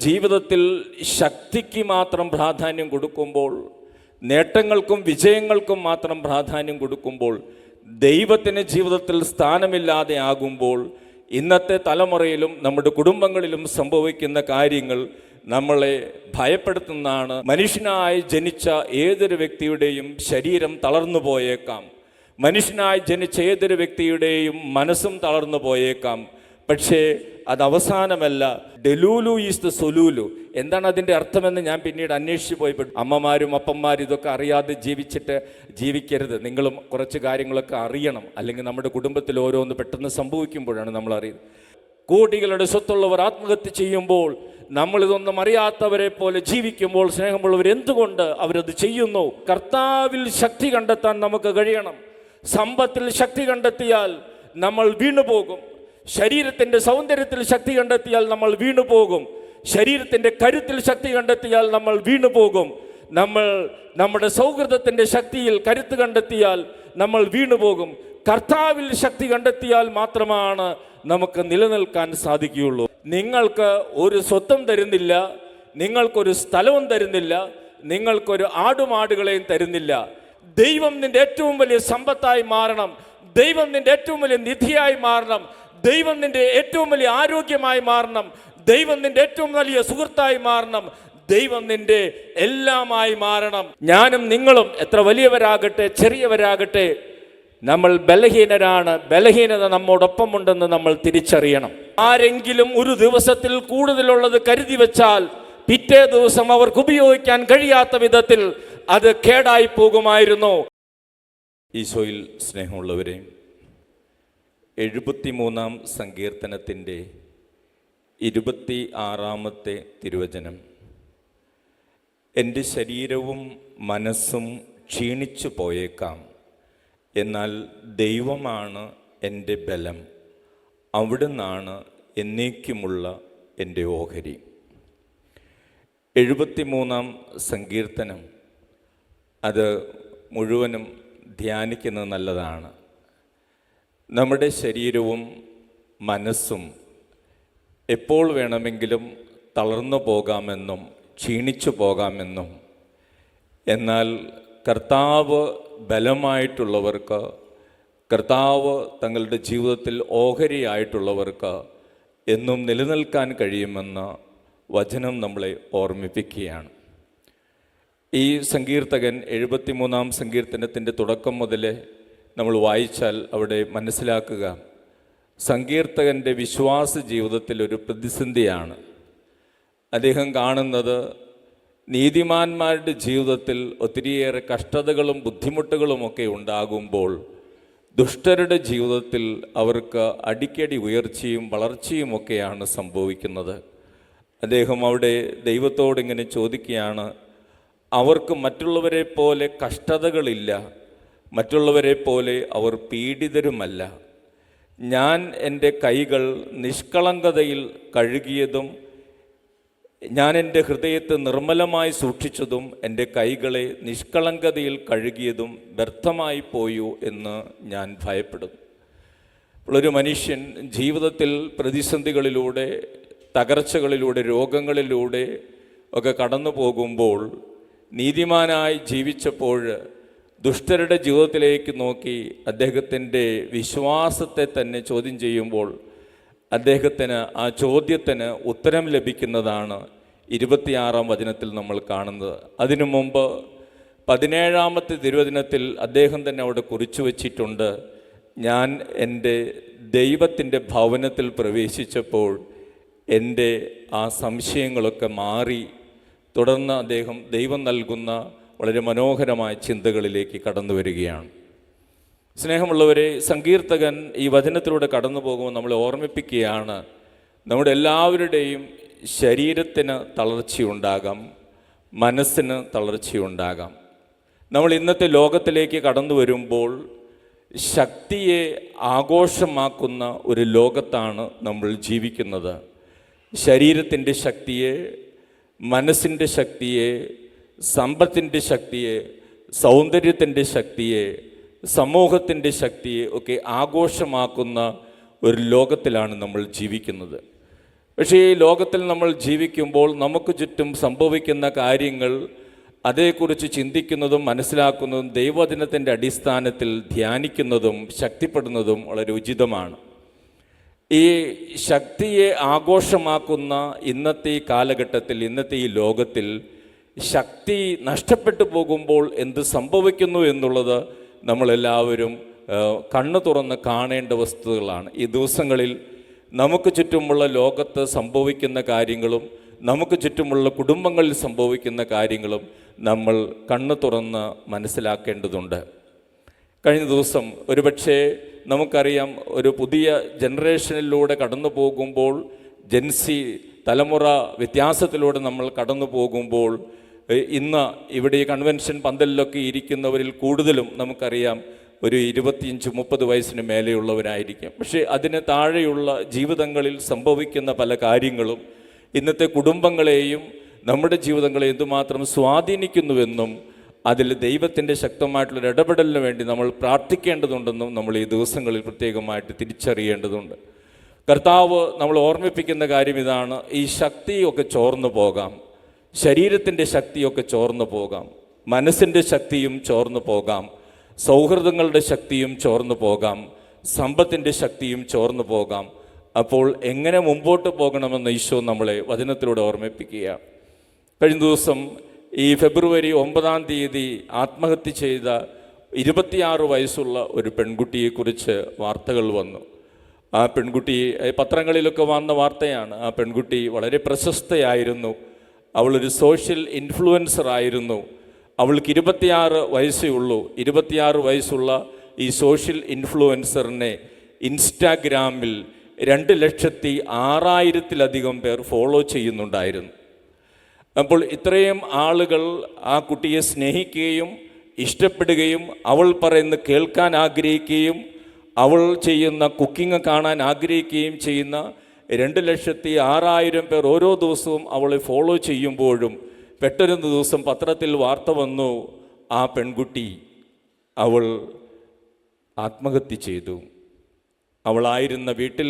ജീവിതത്തിൽ ശക്തിക്ക് മാത്രം പ്രാധാന്യം കൊടുക്കുമ്പോൾ, നേട്ടങ്ങൾക്കും വിജയങ്ങൾക്കും മാത്രം പ്രാധാന്യം കൊടുക്കുമ്പോൾ, ദൈവത്തിന് ജീവിതത്തിൽ സ്ഥാനമില്ലാതെ ആകുമ്പോൾ ഇന്നത്തെ തലമുറയിലും നമ്മുടെ കുടുംബങ്ങളിലും സംഭവിക്കുന്ന കാര്യങ്ങൾ നമ്മളെ ഭയപ്പെടുത്തുന്നതാണ്. മനുഷ്യനായി ജനിച്ച ഏതൊരു വ്യക്തിയുടെയും ശരീരം തളർന്നു പോയേക്കാം. മനുഷ്യനായി ജനിച്ച ഏതൊരു വ്യക്തിയുടെയും മനസ്സും തളർന്നു പോയേക്കാം. പക്ഷേ അത് അവസാനമല്ല. ഡെലൂലു ഈസ് ദ സൊലൂലു. എന്താണ് അതിൻ്റെ അർത്ഥമെന്ന് ഞാൻ പിന്നീട് അന്വേഷിച്ച് പോയപ്പോൾ, അമ്മമാരും അപ്പന്മാരും ഇതൊക്കെ അറിയാതെ ജീവിക്കരുത്. നിങ്ങളും കുറച്ച് കാര്യങ്ങളൊക്കെ അറിയണം. അല്ലെങ്കിൽ നമ്മുടെ കുടുംബത്തിൽ ഓരോന്ന് പെട്ടെന്ന് സംഭവിക്കുമ്പോഴാണ് നമ്മൾ അറിയുന്നത്. കോടികളുടെ സ്വത്തുള്ളവർ ആത്മഹത്യ ചെയ്യുമ്പോൾ, നമ്മളിതൊന്നും അറിയാത്തവരെ പോലെ ജീവിക്കുമ്പോൾ, സ്നേഹമുള്ളവർ എന്തുകൊണ്ട് അവരത് ചെയ്യുന്നു? കർത്താവിൽ ശക്തി കണ്ടെത്താൻ നമുക്ക് കഴിയണം. സമ്പത്തിൽ ശക്തി കണ്ടെത്തിയാൽ നമ്മൾ വീണുപോകും. ശരീരത്തിൻ്റെ സൗന്ദര്യത്തിൽ ശക്തി കണ്ടെത്തിയാൽ നമ്മൾ വീണുപോകും. ശരീരത്തിൻ്റെ കരുത്തിൽ ശക്തി കണ്ടെത്തിയാൽ നമ്മൾ വീണുപോകും. നമ്മുടെ സൗഹൃദത്തിൻ്റെ ശക്തിയിൽ കരുത്ത് കണ്ടെത്തിയാൽ നമ്മൾ വീണുപോകും. കർത്താവിൽ ശക്തി കണ്ടെത്തിയാൽ മാത്രമാണ് നമുക്ക് നിലനിൽക്കാൻ സാധിക്കുകയുള്ളൂ. നിങ്ങൾക്ക് ഒരു സ്വത്തും തരുന്നില്ല, നിങ്ങൾക്കൊരു സ്ഥലവും തരുന്നില്ല, നിങ്ങൾക്കൊരു ആടുമാടുകളെയും തരുന്നില്ല. ദൈവം നിന്റെ ഏറ്റവും വലിയ സമ്പത്തായി മാറണം. ദൈവം നിന്റെ ഏറ്റവും വലിയ നിധിയായി മാറണം. ദൈവം നിന്റെ ഏറ്റവും വലിയ ആരോഗ്യമായി മാറണം. ദൈവം നിന്റെ ഏറ്റവും വലിയ സുഹൃത്തായി മാറണം. ദൈവം നിന്റെ എല്ലാമായി മാറണം. ഞാനും നിങ്ങളും എത്ര വലിയവരാകട്ടെ ചെറിയവരാകട്ടെ, നമ്മൾ ബലഹീനരാണ്. ബലഹീനത നമ്മോടൊപ്പമുണ്ടെന്ന് നമ്മൾ തിരിച്ചറിയണം. ആരെങ്കിലും ഒരു ദിവസത്തിൽ കൂടുതലുള്ളത് കരുതി വെച്ചാൽ പിറ്റേ ദിവസം അവർക്ക് ഉപയോഗിക്കാൻ കഴിയാത്ത വിധത്തിൽ അത് കേടായി പോകുമായിരുന്നു. ഈശോയിൽ സ്നേഹമുള്ളവരെ, 73-ാം സങ്കീർത്തനത്തിൻ്റെ 26-ാമത്തെ തിരുവചനം, എൻ്റെ ശരീരവും മനസ്സും ക്ഷീണിച്ചു പോയേക്കാം, എന്നാൽ ദൈവമാണ് എൻ്റെ ബലം, അവിടുന്നാണ് എന്നേക്കുമുള്ള എൻ്റെ ഓഹരി. 73-ാം സങ്കീർത്തനം അത് മുഴുവനും ധ്യാനിക്കുന്നത് നല്ലതാണ്. നമ്മുടെ ശരീരവും മനസ്സും എപ്പോൾ വേണമെങ്കിലും തളർന്നു പോകാമെന്നും ക്ഷീണിച്ചു പോകാമെന്നും, എന്നാൽ കർത്താവ് ബലമായിട്ടുള്ളവർക്ക്, കർത്താവ് തങ്ങളുടെ ജീവിതത്തിൽ ഓഹരിയായിട്ടുള്ളവർക്ക് എന്നും നിലനിൽക്കാൻ കഴിയുമെന്ന് വചനം നമ്മളെ ഓർമ്മിപ്പിക്കുകയാണ്. ഈ സങ്കീർത്തകൻ 73-ാം സങ്കീർത്തനത്തിൻ്റെ തുടക്കം മുതൽ നമ്മൾ വായിച്ചാൽ അവിടെ മനസ്സിലാക്കുക, സങ്കീർത്തകൻ്റെ വിശ്വാസ ജീവിതത്തിൽ ഒരു പ്രതിസന്ധിയാണ്. അദ്ദേഹം കാണുന്നത് നീതിമാന്മാരുടെ ജീവിതത്തിൽ ഒത്തിരിയേറെ കഷ്ടതകളും ബുദ്ധിമുട്ടുകളുമൊക്കെ ഉണ്ടാകുമ്പോൾ, ദുഷ്ടരുടെ ജീവിതത്തിൽ അവർക്ക് അടിക്കടി ഉയർച്ചയും വളർച്ചയുമൊക്കെയാണ് സംഭവിക്കുന്നത്. അദ്ദേഹം അവിടെ ദൈവത്തോടിങ്ങനെ ചോദിക്കുകയാണ്, അവർക്ക് മറ്റുള്ളവരെ പോലെ കഷ്ടതകളില്ല, മറ്റുള്ളവരെ പോലെ അവർ പീഡിതരുമല്ല. ഞാൻ എൻ്റെ കൈകൾ നിഷ്കളങ്കതയിൽ കഴുകിയതും ഞാൻ എൻ്റെ ഹൃദയത്തെ നിർമ്മലമായി സൂക്ഷിച്ചതും എൻ്റെ കൈകളെ നിഷ്കളങ്കതയിൽ കഴുകിയതും വ്യർത്ഥമായി പോയോ എന്ന് ഞാൻ ഭയപ്പെടുന്നു. ഒരു മനുഷ്യൻ ജീവിതത്തിൽ പ്രതിസന്ധികളിലൂടെ, തകർച്ചകളിലൂടെ, രോഗങ്ങളിലൂടെ ഒക്കെ കടന്നു പോകുമ്പോൾ, നീതിമാനായി ജീവിച്ചപ്പോൾ ദുഷ്ടരുടെ ജീവിതത്തിലേക്ക് നോക്കി അദ്ദേഹത്തിൻ്റെ വിശ്വാസത്തെ തന്നെ ചോദ്യം ചെയ്യുമ്പോൾ അദ്ദേഹത്തിന് ആ ചോദ്യത്തിന് ഉത്തരം ലഭിക്കുന്നതാണ് 26-ാം വചനത്തിൽ നമ്മൾ കാണുന്നത്. അതിനു മുമ്പ് 17-ാമത്തെ തിരുവചനത്തിൽ അദ്ദേഹം തന്നെ അവിടെ കുറിച്ചു വച്ചിട്ടുണ്ട്, ഞാൻ എൻ്റെ ദൈവത്തിൻ്റെ ഭവനത്തിൽ പ്രവേശിച്ചപ്പോൾ എൻ്റെ ആ സംശയങ്ങളൊക്കെ മാറി. തുടർന്ന് അദ്ദേഹം ദൈവം നൽകുന്ന വളരെ മനോഹരമായ ചിന്തകളിലേക്ക് കടന്നു വരികയാണ്. സ്നേഹമുള്ളവരെ, സങ്കീർത്തകൻ ഈ വചനത്തിലൂടെ കടന്നു പോകുമ്പോൾ നമ്മളെ ഓർമ്മിപ്പിക്കുകയാണ്, നമ്മുടെ എല്ലാവരുടെയും ശരീരത്തിന് തളർച്ചയുണ്ടാകാം, മനസ്സിന് തളർച്ചയുണ്ടാകാം. നമ്മൾ ഇന്നത്തെ ലോകത്തിലേക്ക് കടന്നു വരുമ്പോൾ ശക്തിയെ ആഘോഷമാക്കുന്ന ഒരു ലോകത്താണ് നമ്മൾ ജീവിക്കുന്നത്. ശരീരത്തിൻ്റെ ശക്തിയെ, മനസ്സിൻ്റെ ശക്തിയെ, സമ്പത്തിൻ്റെ ശക്തിയെ, സൗന്ദര്യത്തിൻ്റെ ശക്തിയെ, സമൂഹത്തിൻ്റെ ശക്തിയെ ഒക്കെ ആഘോഷമാക്കുന്ന ഒരു ലോകത്തിലാണ് നമ്മൾ ജീവിക്കുന്നത്. പക്ഷേ ഈ ലോകത്തിൽ നമ്മൾ ജീവിക്കുമ്പോൾ നമുക്ക് ചുറ്റും സംഭവിക്കുന്ന കാര്യങ്ങൾ അതേക്കുറിച്ച് ചിന്തിക്കുന്നതും മനസ്സിലാക്കുന്നതും ദൈവവചനത്തിൻ്റെ അടിസ്ഥാനത്തിൽ ധ്യാനിക്കുന്നതും ശക്തിപ്പെടുന്നതും വളരെ ഉചിതമാണ്. ഈ ശക്തിയെ ആഘോഷമാക്കുന്ന ഇന്നത്തെ ഈ കാലഘട്ടത്തിൽ, ഇന്നത്തെ ഈ ലോകത്തിൽ ശക്തി നഷ്ടപ്പെട്ടു പോകുമ്പോൾ എന്ത് സംഭവിക്കുന്നു എന്നുള്ളത് നമ്മളെല്ലാവരും കണ്ണു തുറന്ന് കാണേണ്ട വസ്തുതകളാണ്. ഈ ദിവസങ്ങളിൽ നമുക്ക് ചുറ്റുമുള്ള ലോകത്ത് സംഭവിക്കുന്ന കാര്യങ്ങളും നമുക്ക് ചുറ്റുമുള്ള കുടുംബങ്ങളിൽ സംഭവിക്കുന്ന കാര്യങ്ങളും നമ്മൾ കണ്ണു തുറന്ന് മനസ്സിലാക്കേണ്ടതുണ്ട്. കഴിഞ്ഞ ദിവസം ഒരുപക്ഷെ നമുക്കറിയാം, ഒരു പുതിയ ജനറേഷനിലൂടെ കടന്നു പോകുമ്പോൾ, ജെൻസി തലമുറ വ്യത്യാസത്തിലൂടെ നമ്മൾ കടന്നു പോകുമ്പോൾ, ഇന്ന് ഇവിടെ ഈ കൺവെൻഷൻ പന്തലിലൊക്കെ ഇരിക്കുന്നവരിൽ കൂടുതലും നമുക്കറിയാം ഒരു 25-30 വയസ്സിന് മേലെയുള്ളവരായിരിക്കും. പക്ഷേ അതിന് താഴെയുള്ള ജീവിതങ്ങളിൽ സംഭവിക്കുന്ന പല കാര്യങ്ങളും ഇന്നത്തെ കുടുംബങ്ങളെയും നമ്മുടെ ജീവിതങ്ങളെ എന്തുമാത്രം സ്വാധീനിക്കുന്നുവെന്നും അതിൽ ദൈവത്തിൻ്റെ ശക്തമായിട്ടുള്ളൊരു ഇടപെടലിന് വേണ്ടി നമ്മൾ പ്രാർത്ഥിക്കേണ്ടതുണ്ടെന്നും നമ്മൾ ഈ ദിവസങ്ങളിൽ പ്രത്യേകമായിട്ട് തിരിച്ചറിയേണ്ടതുണ്ട്. കർത്താവ് നമ്മൾ ഓർമ്മിപ്പിക്കുന്ന കാര്യം ഇതാണ്: ഈ ശക്തിയൊക്കെ ചോർന്നു പോകാം, ശരീരത്തിൻ്റെ ശക്തിയൊക്കെ ചോർന്നു പോകാം, മനസ്സിൻ്റെ ശക്തിയും ചോർന്നു പോകാം, സൗഹൃദങ്ങളുടെ ശക്തിയും ചോർന്നു പോകാം, സമ്പത്തിൻ്റെ ശക്തിയും ചോർന്നു പോകാം. അപ്പോൾ എങ്ങനെ മുമ്പോട്ട് പോകണമെന്ന് ഈശോ നമ്മളെ വചനത്തിലൂടെ ഓർമ്മിപ്പിക്കുക. കഴിഞ്ഞ ദിവസം ഈ ഫെബ്രുവരി 9-ാം തീയതി ആത്മഹത്യ ചെയ്ത 26 വയസ്സുള്ള ഒരു പെൺകുട്ടിയെക്കുറിച്ച് വാർത്തകൾ വന്നു. ആ പെൺകുട്ടി പത്രങ്ങളിലൊക്കെ വന്ന വാർത്തയാണ്. ആ പെൺകുട്ടി വളരെ പ്രശസ്തയായിരുന്നു. അവളൊരു സോഷ്യൽ ഇൻഫ്ലുവൻസർ ആയിരുന്നു. അവൾക്ക് 26 വയസ്സേ ഉള്ളൂ. 26 വയസ്സുള്ള ഈ സോഷ്യൽ ഇൻഫ്ലുവൻസറിനെ ഇൻസ്റ്റാഗ്രാമിൽ 2,06,000-ത്തിലധികം പേർ ഫോളോ ചെയ്യുന്നുണ്ടായിരുന്നു. അപ്പോൾ ഇത്രയും ആളുകൾ ആ കുട്ടിയെ സ്നേഹിക്കുകയും ഇഷ്ടപ്പെടുകയും അവൾ പറയുന്നത് കേൾക്കാൻ ആഗ്രഹിക്കുകയും അവൾ ചെയ്യുന്ന കുക്കിംഗ് കാണാൻ ആഗ്രഹിക്കുകയും ചെയ്യുന്ന 2,06,000 പേർ ഓരോ ദിവസവും അവളെ ഫോളോ ചെയ്യുമ്പോഴും പെട്ടെന്ന് ദിവസം പത്രത്തിൽ വാർത്ത വന്നു, ആ പെൺകുട്ടി അവൾ ആത്മഹത്യ ചെയ്തു. അവളായിരുന്ന വീട്ടിൽ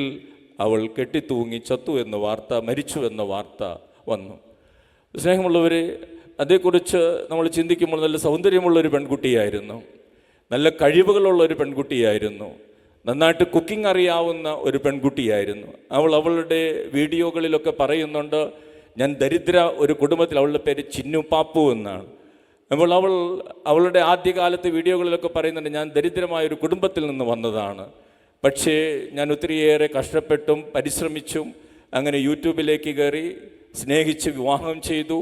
അവൾ കെട്ടിത്തൂങ്ങി ചത്തു എന്ന വാർത്ത, മരിച്ചു എന്ന വാർത്ത വന്നു. സ്നേഹമുള്ളവർ, അതേക്കുറിച്ച് നമ്മൾ ചിന്തിക്കുമ്പോൾ നല്ല സൗന്ദര്യമുള്ളൊരു പെൺകുട്ടിയായിരുന്നു, നല്ല കഴിവുകളുള്ളൊരു പെൺകുട്ടിയായിരുന്നു, നന്നായിട്ട് കുക്കിംഗ് അറിയാവുന്ന ഒരു പെൺകുട്ടിയായിരുന്നു. അവളുടെ വീഡിയോകളിലൊക്കെ പറയുന്നുണ്ട്, ഞാൻ ദരിദ്ര ഒരു കുടുംബത്തിൽ, അവളുടെ പേര് ചിന്നു പാപ്പു എന്നാണ്. അപ്പോൾ അവളുടെ ആദ്യകാലത്തെ വീഡിയോകളിലൊക്കെ പറയുന്നുണ്ട്, ഞാൻ ദരിദ്രമായൊരു കുടുംബത്തിൽ നിന്ന് വന്നതാണ്, പക്ഷേ ഞാൻ ഒത്തിരിയേറെ കഷ്ടപ്പെട്ടും പരിശ്രമിച്ചും അങ്ങനെ യൂട്യൂബിലേക്ക് കയറി സ്നേഹിച്ച് വിവാഹം ചെയ്തു,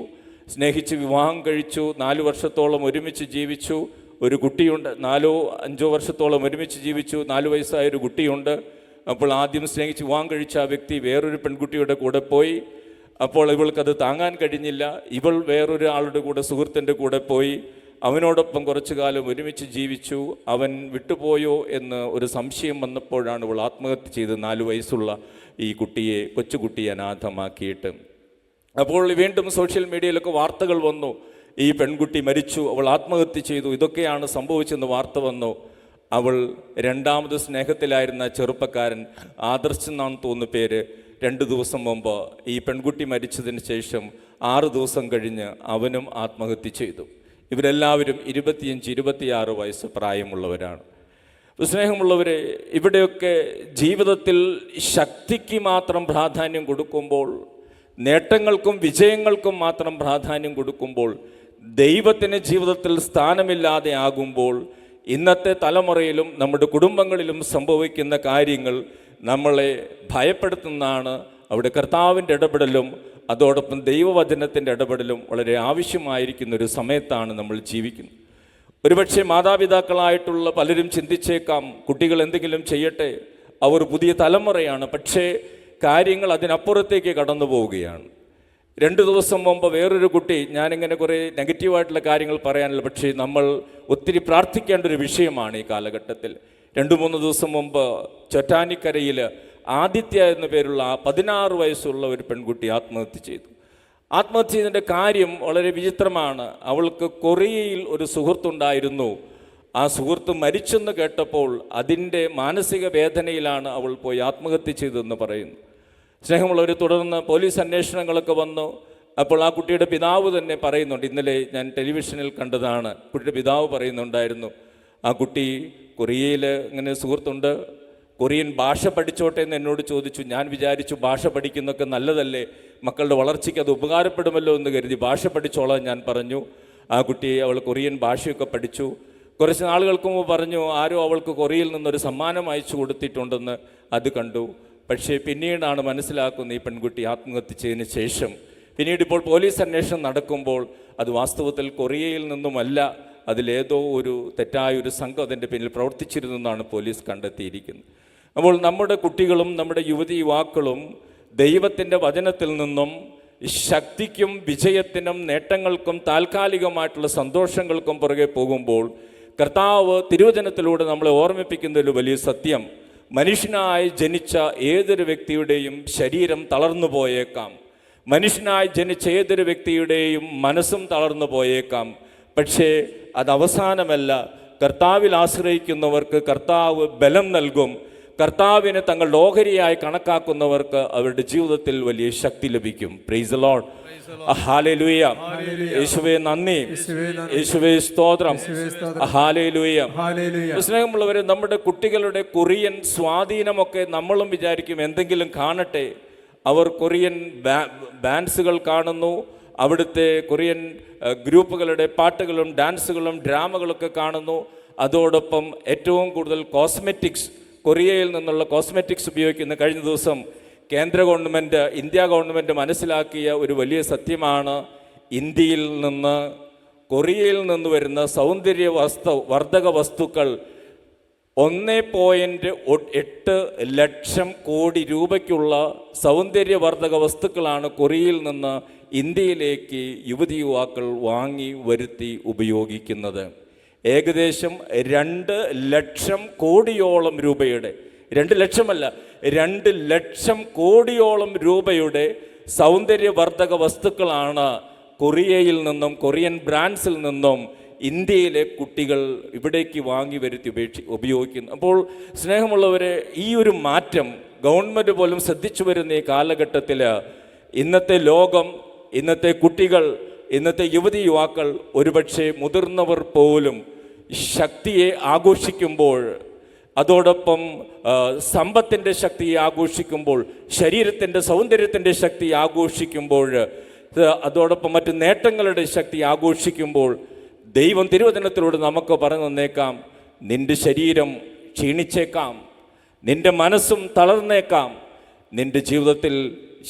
സ്നേഹിച്ച് വിവാഹം കഴിച്ചു, 4 വർഷത്തോളം ഒരുമിച്ച് ജീവിച്ചു. ഒരു കുട്ടിയുണ്ട്, 4-5 വർഷത്തോളം ഒരുമിച്ച് ജീവിച്ചു. 4 വയസ്സായൊരു കുട്ടിയുണ്ട്. അപ്പോൾ ആദ്യം സ്നേഹിച്ച് വിവാഹം കഴിച്ച ആ വ്യക്തി വേറൊരു പെൺകുട്ടിയുടെ കൂടെ പോയി. അപ്പോൾ ഇവൾക്കത് താങ്ങാൻ കഴിഞ്ഞില്ല. ഇവൾ വേറൊരു ആളുടെ കൂടെ, സുഹൃത്തിൻ്റെ കൂടെ പോയി. അവനോടൊപ്പം കുറച്ചു കാലം ഒരുമിച്ച് ജീവിച്ചു. അവൻ വിട്ടുപോയോ എന്ന് ഒരു സംശയം വന്നപ്പോഴാണ് ഇവൾ ആത്മഹത്യ ചെയ്ത് 4 വയസ്സുള്ള ഈ കുട്ടിയെ, കൊച്ചുകുട്ടിയെ അനാഥമാക്കിയിട്ട്. അപ്പോൾ വീണ്ടും സോഷ്യൽ മീഡിയയിലൊക്കെ വാർത്തകൾ വന്നു, ഈ പെൺകുട്ടി മരിച്ചു, അവൾ ആത്മഹത്യ ചെയ്തു, ഇതൊക്കെയാണ് സംഭവിച്ചെന്ന് വാർത്ത വന്നു. അവൾ രണ്ടാമത് സ്നേഹത്തിലായിരുന്ന ചെറുപ്പക്കാരൻ ആദർശ് എന്നാണ് തോന്നുന്ന പേര്, 2 ദിവസം മുമ്പ് ഈ പെൺകുട്ടി മരിച്ചതിന് ശേഷം 6 ദിവസം കഴിഞ്ഞ് അവനും ആത്മഹത്യ ചെയ്തു. ഇവരെല്ലാവരും 25-26 വയസ്സ് പ്രായമുള്ളവരാണ്. സ്നേഹമുള്ളവരെ, ഇവിടെയൊക്കെ ജീവിതത്തിൽ ശക്തിക്ക് മാത്രം പ്രാധാന്യം കൊടുക്കുമ്പോൾ, നേട്ടങ്ങൾക്കും വിജയങ്ങൾക്കും മാത്രം പ്രാധാന്യം കൊടുക്കുമ്പോൾ, ദൈവത്തിന് ജീവിതത്തിൽ സ്ഥാനമില്ലാതെ ആകുമ്പോൾ, ഇന്നത്തെ തലമുറയിലും നമ്മുടെ കുടുംബങ്ങളിലും സംഭവിക്കുന്ന കാര്യങ്ങൾ നമ്മളെ ഭയപ്പെടുത്തുന്നതാണ്. അവിടെ കർത്താവിൻ്റെ ഇടപെടലും അതോടൊപ്പം ദൈവവചനത്തിൻ്റെ ഇടപെടലും വളരെ ആവശ്യമായിരിക്കുന്നൊരു സമയത്താണ് നമ്മൾ ജീവിക്കുന്നത്. ഒരുപക്ഷെ മാതാപിതാക്കളായിട്ടുള്ള പലരും ചിന്തിച്ചേക്കാം, കുട്ടികൾ എന്തെങ്കിലും ചെയ്യട്ടെ, അവർ പുതിയ തലമുറയാണ്. പക്ഷേ കാര്യങ്ങൾ അതിനപ്പുറത്തേക്ക് കടന്നു പോവുകയാണ്. 2 ദിവസം മുമ്പ് വേറൊരു കുട്ടി, ഞാനിങ്ങനെ കുറേ നെഗറ്റീവായിട്ടുള്ള കാര്യങ്ങൾ പറയാനില്ല, പക്ഷേ നമ്മൾ ഒത്തിരി പ്രാർത്ഥിക്കേണ്ട ഒരു വിഷയമാണ് ഈ കാലഘട്ടത്തിൽ. 2-3 ദിവസം മുമ്പ് ചൊറ്റാനിക്കരയിൽ ആദിത്യ എന്ന പേരുള്ള 16 വയസ്സുള്ള ഒരു പെൺകുട്ടി ആത്മഹത്യ ചെയ്തു. ആത്മഹത്യ ചെയ്തതിൻ്റെ കാര്യം വളരെ വിചിത്രമാണ്. അവൾക്ക് കൊറിയയിൽ ഒരു സുഹൃത്തുണ്ടായിരുന്നു. ആ സുഹൃത്ത് മരിച്ചെന്ന് കേട്ടപ്പോൾ അതിൻ്റെ മാനസിക വേദനയിലാണ് അവൾ പോയി ആത്മഹത്യ ചെയ്തതെന്ന് പറയുന്നു. സ്നേഹമുള്ളവർ, തുടർന്ന് പോലീസ് അന്വേഷണങ്ങളൊക്കെ വന്നു. അപ്പോൾ ആ കുട്ടിയുടെ പിതാവ് തന്നെ പറയുന്നുണ്ട്, ഇന്നലെ ഞാൻ ടെലിവിഷനിൽ കണ്ടതാണ്, കുട്ടിയുടെ പിതാവ് പറയുന്നുണ്ടായിരുന്നു, ആ കുട്ടി കൊറിയയിൽ ഇങ്ങനെ സുഹൃത്തുണ്ട്, കൊറിയൻ ഭാഷ പഠിച്ചോട്ടെ എന്ന് എന്നോട് ചോദിച്ചു. ഞാൻ വിചാരിച്ചു ഭാഷ പഠിക്കുന്നതൊക്കെ നല്ലതല്ലേ, മക്കളുടെ വളർച്ചയ്ക്ക് അത് ഉപകാരപ്പെടുമല്ലോ എന്ന് കരുതി ഭാഷ പഠിച്ചോളാൻ ഞാൻ പറഞ്ഞു. ആ കുട്ടി അവൾ കൊറിയൻ ഭാഷയൊക്കെ പഠിച്ചു. കുറച്ച് നാളുകൾക്ക് മുമ്പ് പറഞ്ഞു ആരോ അവൾക്ക് കൊറിയയിൽ നിന്നൊരു സമ്മാനം അയച്ചു കൊടുത്തിട്ടുണ്ടെന്ന്. അത് കണ്ടു. പക്ഷേ പിന്നീടാണ് മനസ്സിലാക്കുന്നത് ഈ പെൺകുട്ടി ആത്മഹത്യ ചെയ്തതിന് ശേഷം. പിന്നീട് ഇപ്പോൾ പോലീസ് അന്വേഷണം നടക്കുമ്പോൾ അത് വാസ്തവത്തിൽ കൊറിയയിൽ നിന്നുമല്ല, അതിലേതോ ഒരു തെറ്റായൊരു സംഘം അതിൻ്റെ പിന്നിൽ പ്രവർത്തിച്ചിരുന്നെന്നാണ് പോലീസ് കണ്ടെത്തിയിരിക്കുന്നത്. അപ്പോൾ നമ്മുടെ കുട്ടികളും നമ്മുടെ യുവതി യുവാക്കളും ദൈവത്തിൻ്റെ വചനത്തിൽ നിന്നും ശക്തിക്കും വിജയത്തിനും നേട്ടങ്ങൾക്കും താൽക്കാലികമായിട്ടുള്ള സന്തോഷങ്ങൾക്കും പുറകെ പോകുമ്പോൾ കർത്താവ് തിരുവചനത്തിലൂടെ നമ്മളെ ഓർമ്മിപ്പിക്കുന്ന ഒരു വലിയ സത്യം, മനുഷ്യനായി ജനിച്ച ഏതൊരു വ്യക്തിയുടെയും ശരീരം തളർന്നു പോയേക്കാം, മനുഷ്യനായി ജനിച്ച ഏതൊരു വ്യക്തിയുടെയും മനസ്സും തളർന്നു പോയേക്കാം. പക്ഷേ അത് അവസാനമല്ല. കർത്താവിൽ ആശ്രയിക്കുന്നവർക്ക് കർത്താവ് ബലം നൽകും. കർത്താവിനെ തങ്ങളുടെ ഓഹരിയായി കണക്കാക്കുന്നവർക്ക് അവരുടെ ജീവിതത്തിൽ വലിയ ശക്തി ലഭിക്കും. Price the lord. ഹല്ലേലൂയ. യേശുവേ നന്ദി, യേശുവേ സ്തോത്രം. ഹല്ലേലൂയ. സ്നേഹമുള്ളവരെ, നമ്മുടെ കുട്ടികളുടെ കൊറിയൻ സ്വാധീനമൊക്കെ നമ്മളും വിചാരിക്കും എന്തെങ്കിലും കാണട്ടെ. അവർ കൊറിയൻ ബാൻഡ്സുകൾ കാണുന്നു, അവിടുത്തെ കൊറിയൻ ഗ്രൂപ്പുകളുടെ പാട്ടുകളും ഡാൻസുകളും ഡ്രാമകളൊക്കെ കാണുന്നു. അതോടൊപ്പം ഏറ്റവും കൂടുതൽ കോസ്മെറ്റിക്സ്, കൊറിയയിൽ നിന്നുള്ള കോസ്മെറ്റിക്സ് ഉപയോഗിക്കുന്ന കഴിഞ്ഞ ദിവസം കേന്ദ്ര ഗവൺമെൻറ്, ഇന്ത്യ ഗവൺമെൻറ് മനസ്സിലാക്കിയ ഒരു വലിയ സത്യമാണ്, ഇന്ത്യയിൽ നിന്ന് കൊറിയയിൽ നിന്ന് വരുന്ന വർദ്ധക വസ്തുക്കൾ 1.8 ലക്ഷം കോടി രൂപയ്ക്കുള്ള സൗന്ദര്യവർദ്ധക വസ്തുക്കളാണ് കൊറിയയിൽ നിന്ന് ഇന്ത്യയിലേക്ക് യുവതി യുവാക്കൾ വാങ്ങി വരുത്തി ഉപയോഗിക്കുന്നത്. ഏകദേശം 2 ലക്ഷം കോടിയോളം രൂപയുടെ, 2 ലക്ഷമല്ല 2 ലക്ഷം കോടിയോളം രൂപയുടെ സൗന്ദര്യവർദ്ധക വസ്തുക്കളാണ് കൊറിയയിൽ നിന്നും, കൊറിയൻ ബ്രാൻഡ്സിൽ നിന്നും ഇന്ത്യയിലെ കുട്ടികൾ ഇവിടേക്ക് വാങ്ങി വരുത്തി ഉപയോഗിക്കുന്നു. അപ്പോൾ സ്നേഹമുള്ളവരെ, ഈ ഒരു മാറ്റം ഗവൺമെൻറ് പോലും ശ്രദ്ധിച്ചു വരുന്ന ഈ കാലഘട്ടത്തിൽ ഇന്നത്തെ ലോകം, ഇന്നത്തെ കുട്ടികൾ, ഇന്നത്തെ യുവതി യുവാക്കൾ, ഒരുപക്ഷെ മുതിർന്നവർ പോലും ശക്തിയെ ആഘോഷിക്കുമ്പോൾ, അതോടൊപ്പം സമ്പത്തിൻ്റെ ശക്തിയെ ആഘോഷിക്കുമ്പോൾ, ശരീരത്തിൻ്റെ സൗന്ദര്യത്തിൻ്റെ ശക്തി ആഘോഷിക്കുമ്പോൾ, അതോടൊപ്പം മറ്റ് നേട്ടങ്ങളുടെ ശക്തി ആഘോഷിക്കുമ്പോൾ, ദൈവം തിരുവചനത്തിലൂടെ നമുക്ക് പറഞ്ഞു തന്നേക്കാം, നിൻ്റെ ശരീരം ക്ഷീണിച്ചേക്കാം, നിൻ്റെ മനസ്സും തളർന്നേക്കാം. നിൻ്റെ ജീവിതത്തിൽ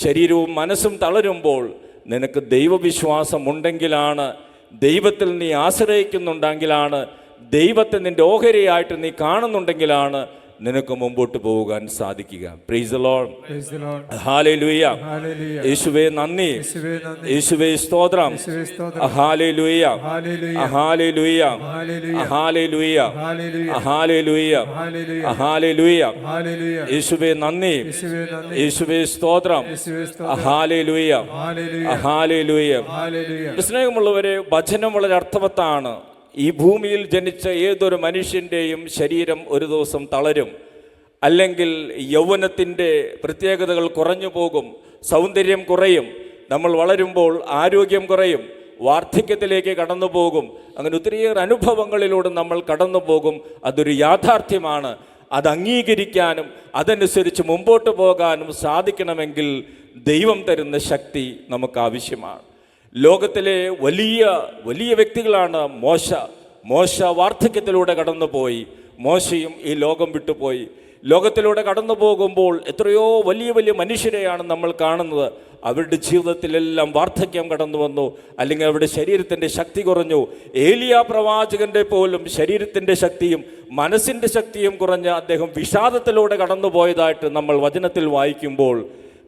ശരീരവും മനസ്സും തളരുമ്പോൾ നിനക്ക് ദൈവവിശ്വാസം ഉണ്ടെങ്കിലാണ്, ദൈവത്തിൽ നീ ആശ്രയിക്കുന്നുണ്ടെങ്കിലാണ്, ദൈവത്തെ നിൻ്റെ ഓഹരിയായിട്ട് നീ കാണുന്നുണ്ടെങ്കിലാണ് നിനക്ക് മുമ്പോട്ട് പോകാൻ സാധിക്കുക. Price the lord. ഹല്ലേലൂയ. യേശുവേ നന്ദി, യേശുവേ സ്തോത്രം. Hallelujah, hallelujah, hallelujah, hallelujah, hallelujah. യേശുവേ നന്ദി, യേശുവേ സ്തോത്രം. Hallelujah, hallelujah. സ്നേഹമുള്ളവരെ, വചനം വളരെ അർത്ഥവത്താണ്. ഈ ഭൂമിയിൽ ജനിച്ച ഏതൊരു മനുഷ്യൻ്റെയും ശരീരം ഒരു ദിവസം തളരും, അല്ലെങ്കിൽ യൗവനത്തിൻ്റെ പ്രത്യേകതകൾ കുറഞ്ഞു പോകും, സൗന്ദര്യം കുറയും, നമ്മൾ വളരുമ്പോൾ ആരോഗ്യം കുറയും, വാർദ്ധക്യത്തിലേക്ക് കടന്നു പോകും. അങ്ങനെ ഒത്തിരിയേറെ അനുഭവങ്ങളിലൂടെ നമ്മൾ കടന്നു പോകും. അതൊരു യാഥാർത്ഥ്യമാണ്. അത് അംഗീകരിക്കാനും അതനുസരിച്ച് മുമ്പോട്ട് പോകാനും സാധിക്കണമെങ്കിൽ ദൈവം തരുന്ന ശക്തി നമുക്ക് ആവശ്യമാണ്. ലോകത്തിലെ വലിയ വലിയ വ്യക്തികളാണ് മോശ വാർദ്ധക്യത്തിലൂടെ കടന്നുപോയി. മോശയും ഈ ലോകം വിട്ടുപോയി. ലോകത്തിലൂടെ കടന്നു പോകുമ്പോൾ എത്രയോ വലിയ വലിയ മനുഷ്യരെയാണ് നമ്മൾ കാണുന്നത്. അവരുടെ ജീവിതത്തിലെല്ലാം വാർദ്ധക്യം കടന്നു വന്നു, അല്ലെങ്കിൽ അവരുടെ ശരീരത്തിൻ്റെ ശക്തി കുറഞ്ഞു. ഏലിയ പ്രവാചകൻ്റെ പോലും ശരീരത്തിൻ്റെ ശക്തിയും മനസ്സിൻ്റെ ശക്തിയും കുറഞ്ഞ് അദ്ദേഹം വിഷാദത്തിലൂടെ കടന്നു പോയതായിട്ട് നമ്മൾ വചനത്തിൽ വായിക്കുമ്പോൾ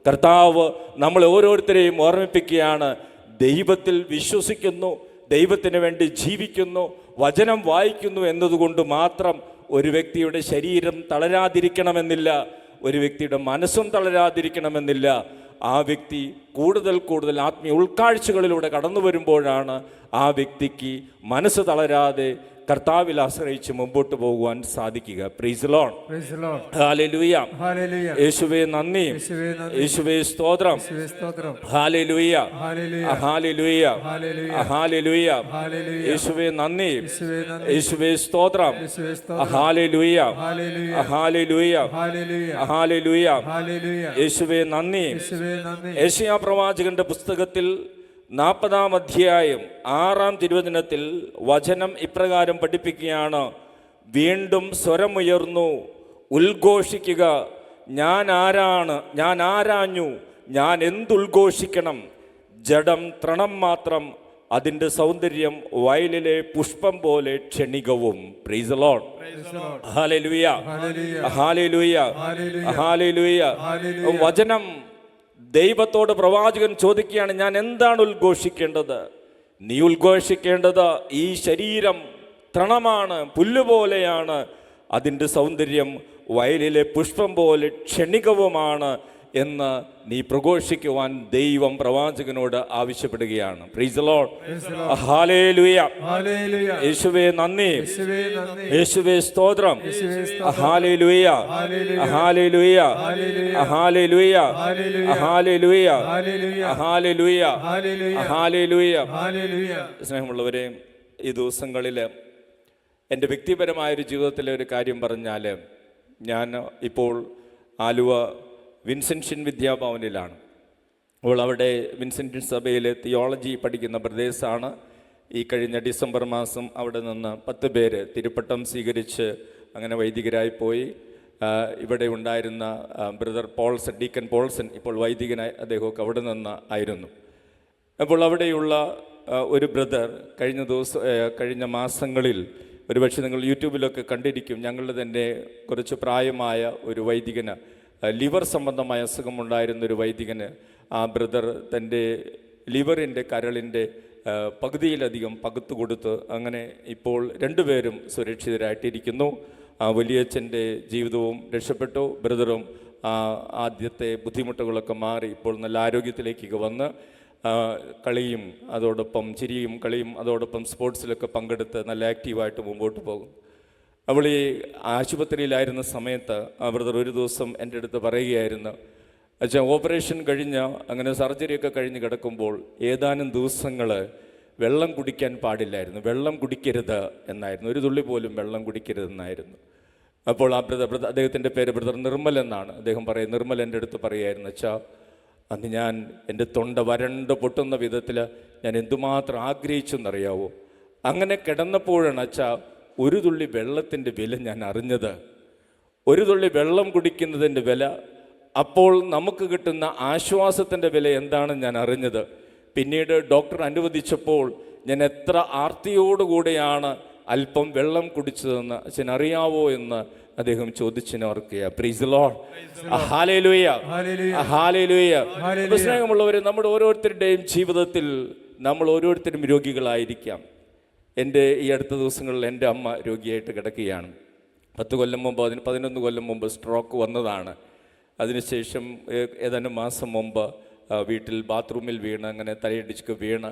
കർത്താവ് നമ്മൾ ഓരോരുത്തരെയും ഓർമ്മിപ്പിക്കുകയാണ്, ദൈവത്തിൽ വിശ്വസിക്കുന്നു, ദൈവത്തിന് വേണ്ടി ജീവിക്കുന്നു, വചനം വായിക്കുന്നു എന്നതുകൊണ്ട് മാത്രം ഒരു വ്യക്തിയുടെ ശരീരം തളരാതിരിക്കണമെന്നില്ല, ഒരു വ്യക്തിയുടെ മനസ്സും തളരാതിരിക്കണമെന്നില്ല. ആ വ്യക്തി കൂടുതൽ കൂടുതൽ ആത്മീയ ഉൾക്കാഴ്ചകളിലൂടെ കടന്നു വരുമ്പോഴാണ് ആ വ്യക്തിക്ക് മനസ്സ് തളരാതെ കർത്താവിൽ ആശ്രയിച്ച് മുമ്പോട്ട് പോകുവാൻ സാധിക്കുക. Praise Lord. ഹല്ലേലൂയ. യേശുവേ നന്ദി, യേശുവേ സ്തോത്രം. Hallelujah, hallelujah, hallelujah. യേശുവേ നന്ദി, യേശുവേ സ്തോത്രം. Hallelujah, hallelujah, hallelujah. യേശുവേ നന്ദി. യെശയ്യാ പ്രവാചകന്റെ പുസ്തകത്തിൽ 40-ാം അധ്യായം 6-ാം തിരുവചനത്തിൽ വചനം ഇപ്രകാരം പഠിപ്പിക്കുകയാണ്: വീണ്ടും സ്വരമുയർന്നു ഉദ്ഘോഷിക്കുക, ഞാൻ ആരാണ്, ഞാൻ ആരാഞ്ഞു, ഞാൻ എന്തുദ്ഘോഷിക്കണം? ജഡം തൃണം മാത്രം, അതിൻ്റെ സൗന്ദര്യം വയലിലെ പുഷ്പം പോലെ ക്ഷണികവും. Praise the lord. Hallelujah, hallelujah, hallelujah. വചനം ദൈവത്തോട് പ്രവാചകൻ ചോദിക്കുകയാണ്, ഞാൻ എന്താണ് ഉദ്ഘോഷിക്കേണ്ടത്? നീ ഉദ്ഘോഷിക്കേണ്ടത് ഈ ശരീരം തൃണമാണ്, പുല്ലുപോലെയാണ്, അതിൻ്റെ സൗന്ദര്യം വയലിലെ പുഷ്പം പോലെ ക്ഷണികവുമാണ് എന്ന് നീ പ്രഘോഷിക്കുവാൻ ദൈവം പ്രവാചകനോട് ആവശ്യപ്പെടുകയാണ്. Price the lord. ഹല്ലേലൂയ. യേശുവേ നന്ദി, യേശുവേ സ്തോത്രം. Hallelujah, hallelujah, hallelujah, hallelujah, hallelujah, hallelujah. സ്നേഹമുള്ളവരെ, ഈ ദിവസങ്ങളിൽ എൻ്റെ വ്യക്തിപരമായൊരു ജീവിതത്തിലെ ഒരു കാര്യം പറഞ്ഞാൽ, ഞാൻ ഇപ്പോൾ ആലുവ വിൻസെൻഷ്യൻ വിദ്യാഭവനിലാണ്. അപ്പോൾ അവിടെ വിൻസെൻഷ്യൻ സഭയിലെ തിയോളജി പഠിക്കുന്ന ബ്രദേഴ്സാണ്. ഈ കഴിഞ്ഞ ഡിസംബർ മാസം അവിടെ നിന്ന് 10 പേര് തിരുപ്പട്ടം സ്വീകരിച്ച് അങ്ങനെ വൈദികരായി പോയി. ഇവിടെ ഉണ്ടായിരുന്ന ബ്രദർ പോൾസൺ, ഡീക്കൻ പോൾസൺ, ഇപ്പോൾ വൈദികനായി അദ്ദേഹമൊക്കെ അവിടെ നിന്ന് ആയിരുന്നു. അപ്പോൾ അവിടെയുള്ള ഒരു ബ്രദർ കഴിഞ്ഞ മാസങ്ങളിൽ, ഒരുപക്ഷെ നിങ്ങൾ യൂട്യൂബിലൊക്കെ കണ്ടിരിക്കും, ഞങ്ങളുടെ തന്നെ കുറച്ച് പ്രായമായ ഒരു വൈദികന് ലിവർ സംബന്ധമായ അസുഖമുണ്ടായിരുന്നൊരു വൈദികന് ആ ബ്രദർ തൻ്റെ ലിവറിൻ്റെ കരളിൻ്റെ പകുതിയിലധികം പകുത്തു കൊടുത്ത് അങ്ങനെ ഇപ്പോൾ 2 പേരും സുരക്ഷിതരായിട്ടിരിക്കുന്നു. വലിയച്ഛൻ്റെ ജീവിതവും രക്ഷപ്പെട്ടു. ബ്രദറും ആദ്യത്തെ ബുദ്ധിമുട്ടുകളൊക്കെ മാറി ഇപ്പോൾ നല്ല ആരോഗ്യത്തിലേക്ക് വന്ന് കളിയും അതോടൊപ്പം ചിരിയും കളിയും അതോടൊപ്പം സ്പോർട്സിലൊക്കെ പങ്കെടുത്ത് നല്ല ആക്റ്റീവായിട്ട് മുമ്പോട്ട് പോകും. അവൾ ഈ ആശുപത്രിയിലായിരുന്ന സമയത്ത് ആ ബ്രദർ ഒരു ദിവസം എൻ്റെ അടുത്ത് പറയുകയായിരുന്നു, അച്ഛാ, ഓപ്പറേഷൻ കഴിഞ്ഞ് അങ്ങനെ സർജറിയൊക്കെ കഴിഞ്ഞ് കിടക്കുമ്പോൾ ഏതാനും ദിവസങ്ങൾ വെള്ളം കുടിക്കാൻ പാടില്ലായിരുന്നു, വെള്ളം കുടിക്കരുത് എന്നായിരുന്നു, ഒരു തുള്ളി പോലും വെള്ളം കുടിക്കരുതെന്നായിരുന്നു. അപ്പോൾ ആ ബ്രദർ, അദ്ദേഹത്തിൻ്റെ പേര് ബ്രദർ നിർമ്മൽ എന്നാണ്, അദ്ദേഹം നിർമ്മൽ എൻ്റെ അടുത്ത് പറയുമായിരുന്നു, അച്ഛാ, അന്ന് ഞാൻ എൻ്റെ തൊണ്ട വരണ്ട് പൊട്ടുന്ന വിധത്തിൽ ഞാൻ എന്തുമാത്രം ആഗ്രഹിച്ചെന്നറിയാവോ? അങ്ങനെ കിടന്നപ്പോഴാണ് അച്ഛാ ഒരു തുള്ളി വെള്ളത്തിൻ്റെ വില ഞാൻ അറിഞ്ഞത്, ഒരു തുള്ളി വെള്ളം കുടിക്കുന്നതിൻ്റെ വില, അപ്പോൾ നമുക്ക് കിട്ടുന്ന ആശ്വാസത്തിൻ്റെ വില എന്താണെന്ന് ഞാൻ അറിഞ്ഞത്. പിന്നീട് ഡോക്ടർ അനുവദിച്ചപ്പോൾ ഞാൻ എത്ര ആർത്തിയോടുകൂടെയാണ് അല്പം വെള്ളം കുടിച്ചതെന്ന് അച്ഛനറിയാവോ എന്ന് അദ്ദേഹം ചോദിച്ചെന്നോർക്കുക. Praise the lord. Hallelujah, hallelujah. സ്നേഹമുള്ളവരെ, നമ്മുടെ ഓരോരുത്തരുടെയും ജീവിതത്തിൽ നമ്മൾ ഓരോരുത്തരും രോഗികളായിരിക്കാം. എൻ്റെ ഈ അടുത്ത ദിവസങ്ങളിൽ എൻ്റെ അമ്മ രോഗിയായിട്ട് കിടക്കുകയാണ്. 10 കൊല്ലം മുമ്പ് 11 കൊല്ലം മുമ്പ് സ്ട്രോക്ക് വന്നതാണ്. അതിനുശേഷം ഏതാനും മാസം മുമ്പ് വീട്ടിൽ ബാത്റൂമിൽ വീണ് അങ്ങനെ തലയിടിച്ച് വീണ്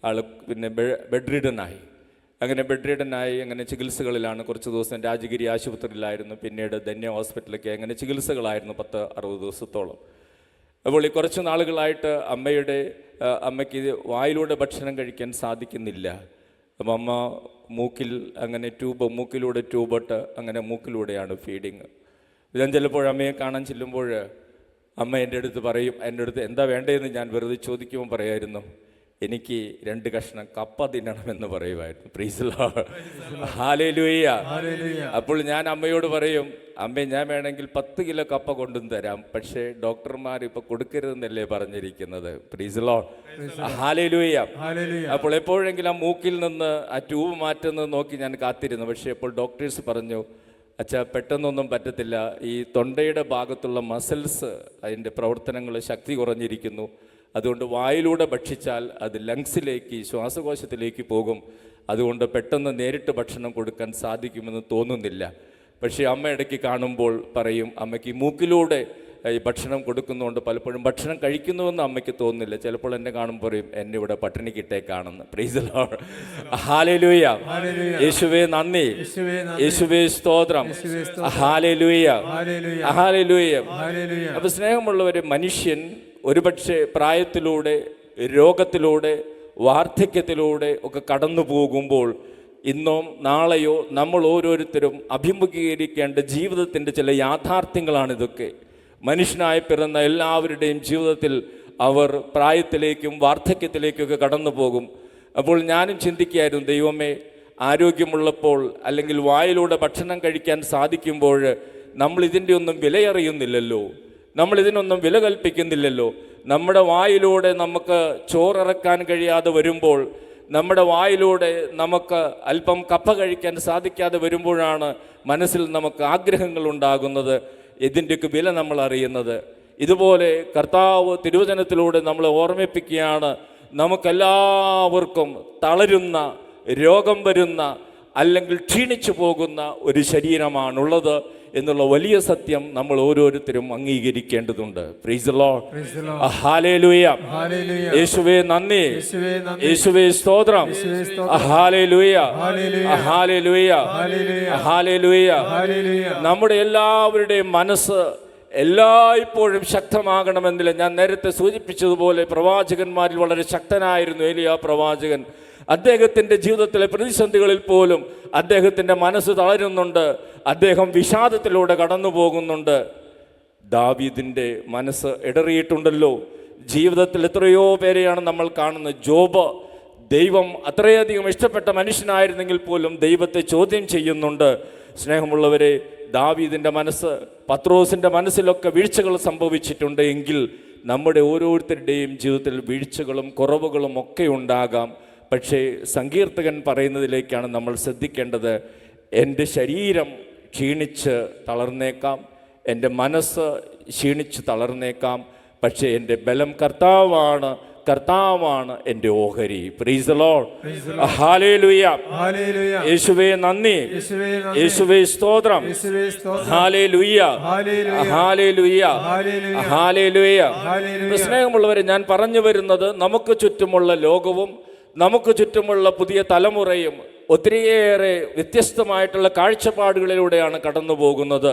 ആൾ പിന്നെ ബെഡ് റിഡനായി. അങ്ങനെ ചികിത്സകളിലാണ്. കുറച്ച് ദിവസം രാജഗിരി ആശുപത്രിയിലായിരുന്നു, പിന്നീട് ധന്യ ഹോസ്പിറ്റലൊക്കെ അങ്ങനെ ചികിത്സകളായിരുന്നു 10-60 ദിവസത്തോളം. അപ്പോൾ ഈ കുറച്ച് നാളുകളായിട്ട് അമ്മയ്ക്ക് വായിലൂടെ ഭക്ഷണം കഴിക്കാൻ സാധിക്കുന്നില്ല. അപ്പം അമ്മ മൂക്കിൽ അങ്ങനെ മൂക്കിലൂടെ ട്യൂബിട്ട് അങ്ങനെ മൂക്കിലൂടെയാണ് ഫീഡിങ്. ഞാൻ ചിലപ്പോൾ അമ്മയെ കാണാൻ ചെല്ലുമ്പോൾ അമ്മ എൻ്റെ അടുത്ത് എന്താ വേണ്ടതെന്ന് ഞാൻ വെറുതെ ചോദിക്കുമ്പോൾ പറയായിരുന്നു, എനിക്ക് 2 കഷ്ണം കപ്പ തിന്നണമെന്ന് പറയുമായിരുന്നു. Price the lord. ഹല്ലേലൂയ. അപ്പോൾ ഞാൻ അമ്മയോട് പറയും, അമ്മേ, ഞാൻ വേണമെങ്കിൽ 10 കിലോ കപ്പ കൊണ്ടും തരാം, പക്ഷേ ഡോക്ടർമാർ ഇപ്പോൾ കൊടുക്കരുതെന്നല്ലേ പറഞ്ഞിരിക്കുന്നത്. Price the lord. ഹല്ലേലൂയ. അപ്പോൾ എപ്പോഴെങ്കിലും ആ മൂക്കിൽ നിന്ന് ആ ട്യൂബ് മാറ്റുന്നത് നോക്കി ഞാൻ കാത്തിരുന്നു. പക്ഷേ ഇപ്പോൾ ഡോക്ടേഴ്സ് പറഞ്ഞു, അച്ഛാ, പെട്ടെന്നൊന്നും പറ്റത്തില്ല, ഈ തൊണ്ടയുടെ ഭാഗത്തുള്ള മസിൽസ് അതിൻ്റെ പ്രവർത്തനങ്ങൾ ശക്തി കുറഞ്ഞിരിക്കുന്നു, അതുകൊണ്ട് വായിലൂടെ ഭക്ഷിച്ചാൽ അത് ലങ്സിലേക്ക്, ശ്വാസകോശത്തിലേക്ക് പോകും, അതുകൊണ്ട് പെട്ടെന്ന് നേരിട്ട് ഭക്ഷണം കൊടുക്കാൻ സാധിക്കുമെന്ന് തോന്നുന്നില്ല. പക്ഷേ അമ്മ ഇടയ്ക്ക് കാണുമ്പോൾ പറയും, അമ്മയ്ക്ക് മൂക്കിലൂടെ ഈ ഭക്ഷണം കൊടുക്കുന്നതുകൊണ്ട് പലപ്പോഴും ഭക്ഷണം കഴിക്കുന്നുവെന്ന് അമ്മയ്ക്ക് തോന്നുന്നില്ല. ചിലപ്പോൾ എന്നെ കാണുമ്പോൾ പറയും എന്നെ ഇവിടെ പട്ടിണിക്കിട്ടേക്കാണെന്ന്. Praise the lord. ഹല്ലേലൂയ. യേശുവേ നന്ദി, യേശുവേ സ്തോത്രം. Hallelujah, hallelujah. അപ്പോൾ സ്നേഹമുള്ളവരെ, മനുഷ്യൻ ഒരുപക്ഷെ പ്രായത്തിലൂടെ, രോഗത്തിലൂടെ, വാർദ്ധക്യത്തിലൂടെ ഒക്കെ കടന്നു പോകുമ്പോൾ ഇന്നോ നാളെയോ നമ്മൾ ഓരോരുത്തരും അഭിമുഖീകരിക്കേണ്ട ജീവിതത്തിൻ്റെ ചില യാഥാർത്ഥ്യങ്ങളാണിതൊക്കെ. മനുഷ്യനായി പിറന്ന എല്ലാവരുടെയും ജീവിതത്തിൽ അവർ പ്രായത്തിലേക്കും വാർദ്ധക്യത്തിലേക്കൊക്കെ കടന്നു പോകും. അപ്പോൾ ഞാനും ചിന്തിക്കുകയായിരുന്നു, ദൈവമേ, ആരോഗ്യമുള്ളപ്പോൾ അല്ലെങ്കിൽ വായിലൂടെ ഭക്ഷണം കഴിക്കാൻ സാധിക്കുമ്പോൾ നമ്മൾ ഇതിൻ്റെ ഒന്നും വിലയറിയുന്നില്ലല്ലോ, നമ്മൾ ഇതിനൊന്നും വില കൽപ്പിക്കുന്നില്ലല്ലോ. നമ്മുടെ വായിലൂടെ നമുക്ക് ചോറിറക്കാൻ കഴിയാതെ വരുമ്പോൾ, നമ്മുടെ വായിലൂടെ നമുക്ക് അല്പം കപ്പ കഴിക്കാൻ സാധിക്കാതെ വരുമ്പോഴാണ് മനസ്സിൽ നമുക്ക് ആഗ്രഹങ്ങൾ ഉണ്ടാകുന്നത്. ഇതിൻ്റെയൊക്കെ വില നമ്മൾ അറിയുന്നത്. ഇതുപോലെ കർത്താവ് തിരുവചനത്തിലൂടെ നമ്മളെ ഓർമ്മിപ്പിക്കുകയാണ്, നമുക്കെല്ലാവർക്കും തളരുന്ന, രോഗം വരുന്ന, അല്ലെങ്കിൽ ക്ഷീണിച്ചു പോകുന്ന ഒരു ശരീരമാണുള്ളത് എന്നുള്ള വലിയ സത്യം നമ്മൾ ഓരോരുത്തരും അംഗീകരിക്കേണ്ടതുണ്ട്. Praise the lord. ഹല്ലേലൂയ. യേശുവേ നന്ദി, യേശുവേ സ്തോത്രം. Hallelujah, hallelujah, hallelujah. നമ്മുടെ എല്ലാവരുടെയും മനസ്സ് എല്ലായ്പ്പോഴും ശക്തമാകണമെന്നില്ല. ഞാൻ നേരത്തെ സൂചിപ്പിച്ചതുപോലെ പ്രവാചകന്മാരിൽ വളരെ ശക്തനായിരുന്നു ഏലിയാ പ്രവാചകൻ. അദ്ദേഹത്തിൻ്റെ ജീവിതത്തിലെ പ്രതിസന്ധികളിൽ പോലും അദ്ദേഹത്തിൻ്റെ മനസ്സ് തളരുന്നുണ്ട്, അദ്ദേഹം വിഷാദത്തിലൂടെ കടന്നു പോകുന്നുണ്ട്. ദാവീദിൻ്റെ മനസ്സ് ഇടറിയിട്ടുണ്ടല്ലോ. ജീവിതത്തിൽ എത്രയോ പേരെയാണ് നമ്മൾ കാണുന്നത്. ജോബ് ദൈവം അത്രയധികം ഇഷ്ടപ്പെട്ട മനുഷ്യനായിരുന്നെങ്കിൽ പോലും ദൈവത്തെ ചോദ്യം ചെയ്യുന്നുണ്ട്. സ്നേഹമുള്ളവരെ, ദാവീദിൻ്റെ മനസ്സ്, പത്രോസിൻ്റെ മനസ്സിലൊക്കെ വീഴ്ചകൾ സംഭവിച്ചിട്ടുണ്ട് എങ്കിൽ നമ്മുടെ ഓരോരുത്തരുടെയും ജീവിതത്തിൽ വീഴ്ചകളും കുറവുകളും ഒക്കെ ഉണ്ടാകാം. പക്ഷേ സങ്കീർത്തകൻ പറയുന്നതിലേക്കാണ് നമ്മൾ ശ്രദ്ധിക്കേണ്ടത്. എൻ്റെ ശരീരം ക്ഷീണിച്ച് തളർന്നേക്കാം, എൻ്റെ മനസ്സ് ക്ഷീണിച്ച് തളർന്നേക്കാം, പക്ഷേ എൻ്റെ ബലം കർത്താവാണ്, കർത്താവാണ് എൻ്റെ ഓഹരി. Price the lord. ഹല്ലേലൂയ. യേശുവേ നന്ദി, യേശുവേ സ്തോത്രം. Hallelujah, hallelujah, hallelujah. സ്നേഹമുള്ളവരെ, ഞാൻ പറഞ്ഞു വരുന്നത്, നമുക്ക് ചുറ്റുമുള്ള ലോകവും നമുക്ക് ചുറ്റുമുള്ള പുതിയ തലമുറയും ഒത്തിരിയേറെ വ്യത്യസ്തമായിട്ടുള്ള കാഴ്ചപ്പാടുകളിലൂടെയാണ് കടന്നു പോകുന്നത്.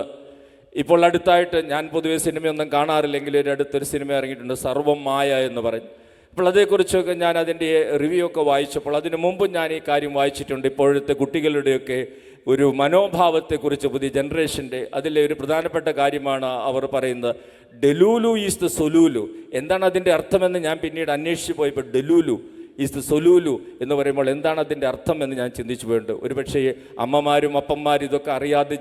ഇപ്പോൾ അടുത്തായിട്ട്, ഞാൻ പൊതുവെ സിനിമയൊന്നും കാണാറില്ലെങ്കിൽ ഒരു അടുത്തൊരു സിനിമ ഇറങ്ങിയിട്ടുണ്ട്, സർവം മായ എന്ന് പറയും. അപ്പോൾ അതേക്കുറിച്ചൊക്കെ ഞാൻ അതിൻ്റെ റിവ്യൂ ഒക്കെ വായിച്ചപ്പോൾ, അതിനു മുമ്പ് ഞാൻ ഈ കാര്യം വായിച്ചിട്ടുണ്ട്. ഇപ്പോഴത്തെ കുട്ടികളുടെയൊക്കെ ഒരു മനോഭാവത്തെക്കുറിച്ച്, പുതിയ ജനറേഷൻ്റെ, അതിലെ ഒരു പ്രധാനപ്പെട്ട കാര്യമാണ് അവർ പറയുന്നത്, ഡെലൂലു ഈസ് ദ സൊലൂലു. എന്താണ് അതിൻ്റെ അർത്ഥമെന്ന് ഞാൻ പിന്നീട് അന്വേഷിച്ച് പോയപ്പോൾ, ഡെലൂലു ഈസ് ദ സൊലൂലു എന്ന് പറയുമ്പോൾ എന്താണ് അതിൻ്റെ അർത്ഥം എന്ന് ഞാൻ ചിന്തിച്ചു പോയിട്ടുണ്ട്. ഒരുപക്ഷേ അമ്മമാരും അപ്പന്മാരും ഇതൊക്കെ അറിയാതെ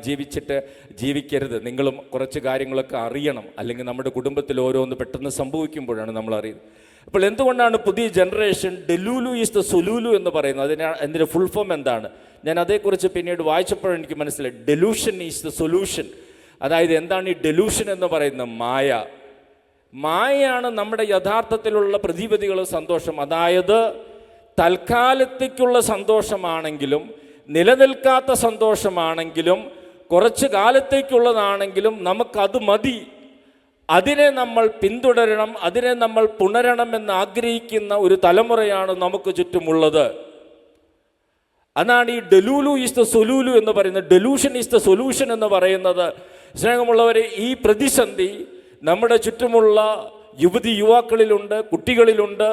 ജീവിക്കരുത്. നിങ്ങളും കുറച്ച് കാര്യങ്ങളൊക്കെ അറിയണം, അല്ലെങ്കിൽ നമ്മുടെ കുടുംബത്തിൽ ഓരോന്ന് പെട്ടെന്ന് സംഭവിക്കുമ്പോഴാണ് നമ്മൾ അറിയുന്നത്. അപ്പോൾ എന്തുകൊണ്ടാണ് പുതിയ ജനറേഷൻ ഡെലൂലു ഈസ് ദ സൊലൂലു എന്ന് പറയുന്നത്? അതിൻ്റെ ഫുൾ ഫോം എന്താണ്? ഞാൻ അതേക്കുറിച്ച് പിന്നീട് വായിച്ചപ്പോഴെനിക്ക് എനിക്ക് മനസ്സിലായി. Delusion is the solution. അതായത് എന്താണ് ഈ ഡെലൂഷൻ എന്ന് പറയുന്നത്? മായയാണ് നമ്മുടെ യഥാർത്ഥത്തിലുള്ള പ്രതിവിധികളും സന്തോഷം. അതായത് തൽക്കാലത്തേക്കുള്ള സന്തോഷമാണെങ്കിലും, നിലനിൽക്കാത്ത സന്തോഷമാണെങ്കിലും, കുറച്ച് കാലത്തേക്കുള്ളതാണെങ്കിലും നമുക്കത് മതി, അതിനെ നമ്മൾ പിന്തുടരണം, അതിനെ നമ്മൾ പുണരണമെന്ന് ആഗ്രഹിക്കുന്ന ഒരു തലമുറയാണ് നമുക്ക് ചുറ്റുമുള്ളത്. അതാണ് ഈ ഡെലൂലു ഈസ് ദ സൊലൂലു എന്ന് പറയുന്നത്. ഡെലൂഷൻ ഈസ് ദ സൊല്യൂഷൻ എന്ന് പറയുന്നത്. സ്നേഹമുള്ളവരെ, ഈ പ്രതിസന്ധി നമ്മുടെ ചുറ്റുമുള്ള യുവതിയുവാക്കളിലുണ്ട്, കുട്ടികളിലുണ്ട്.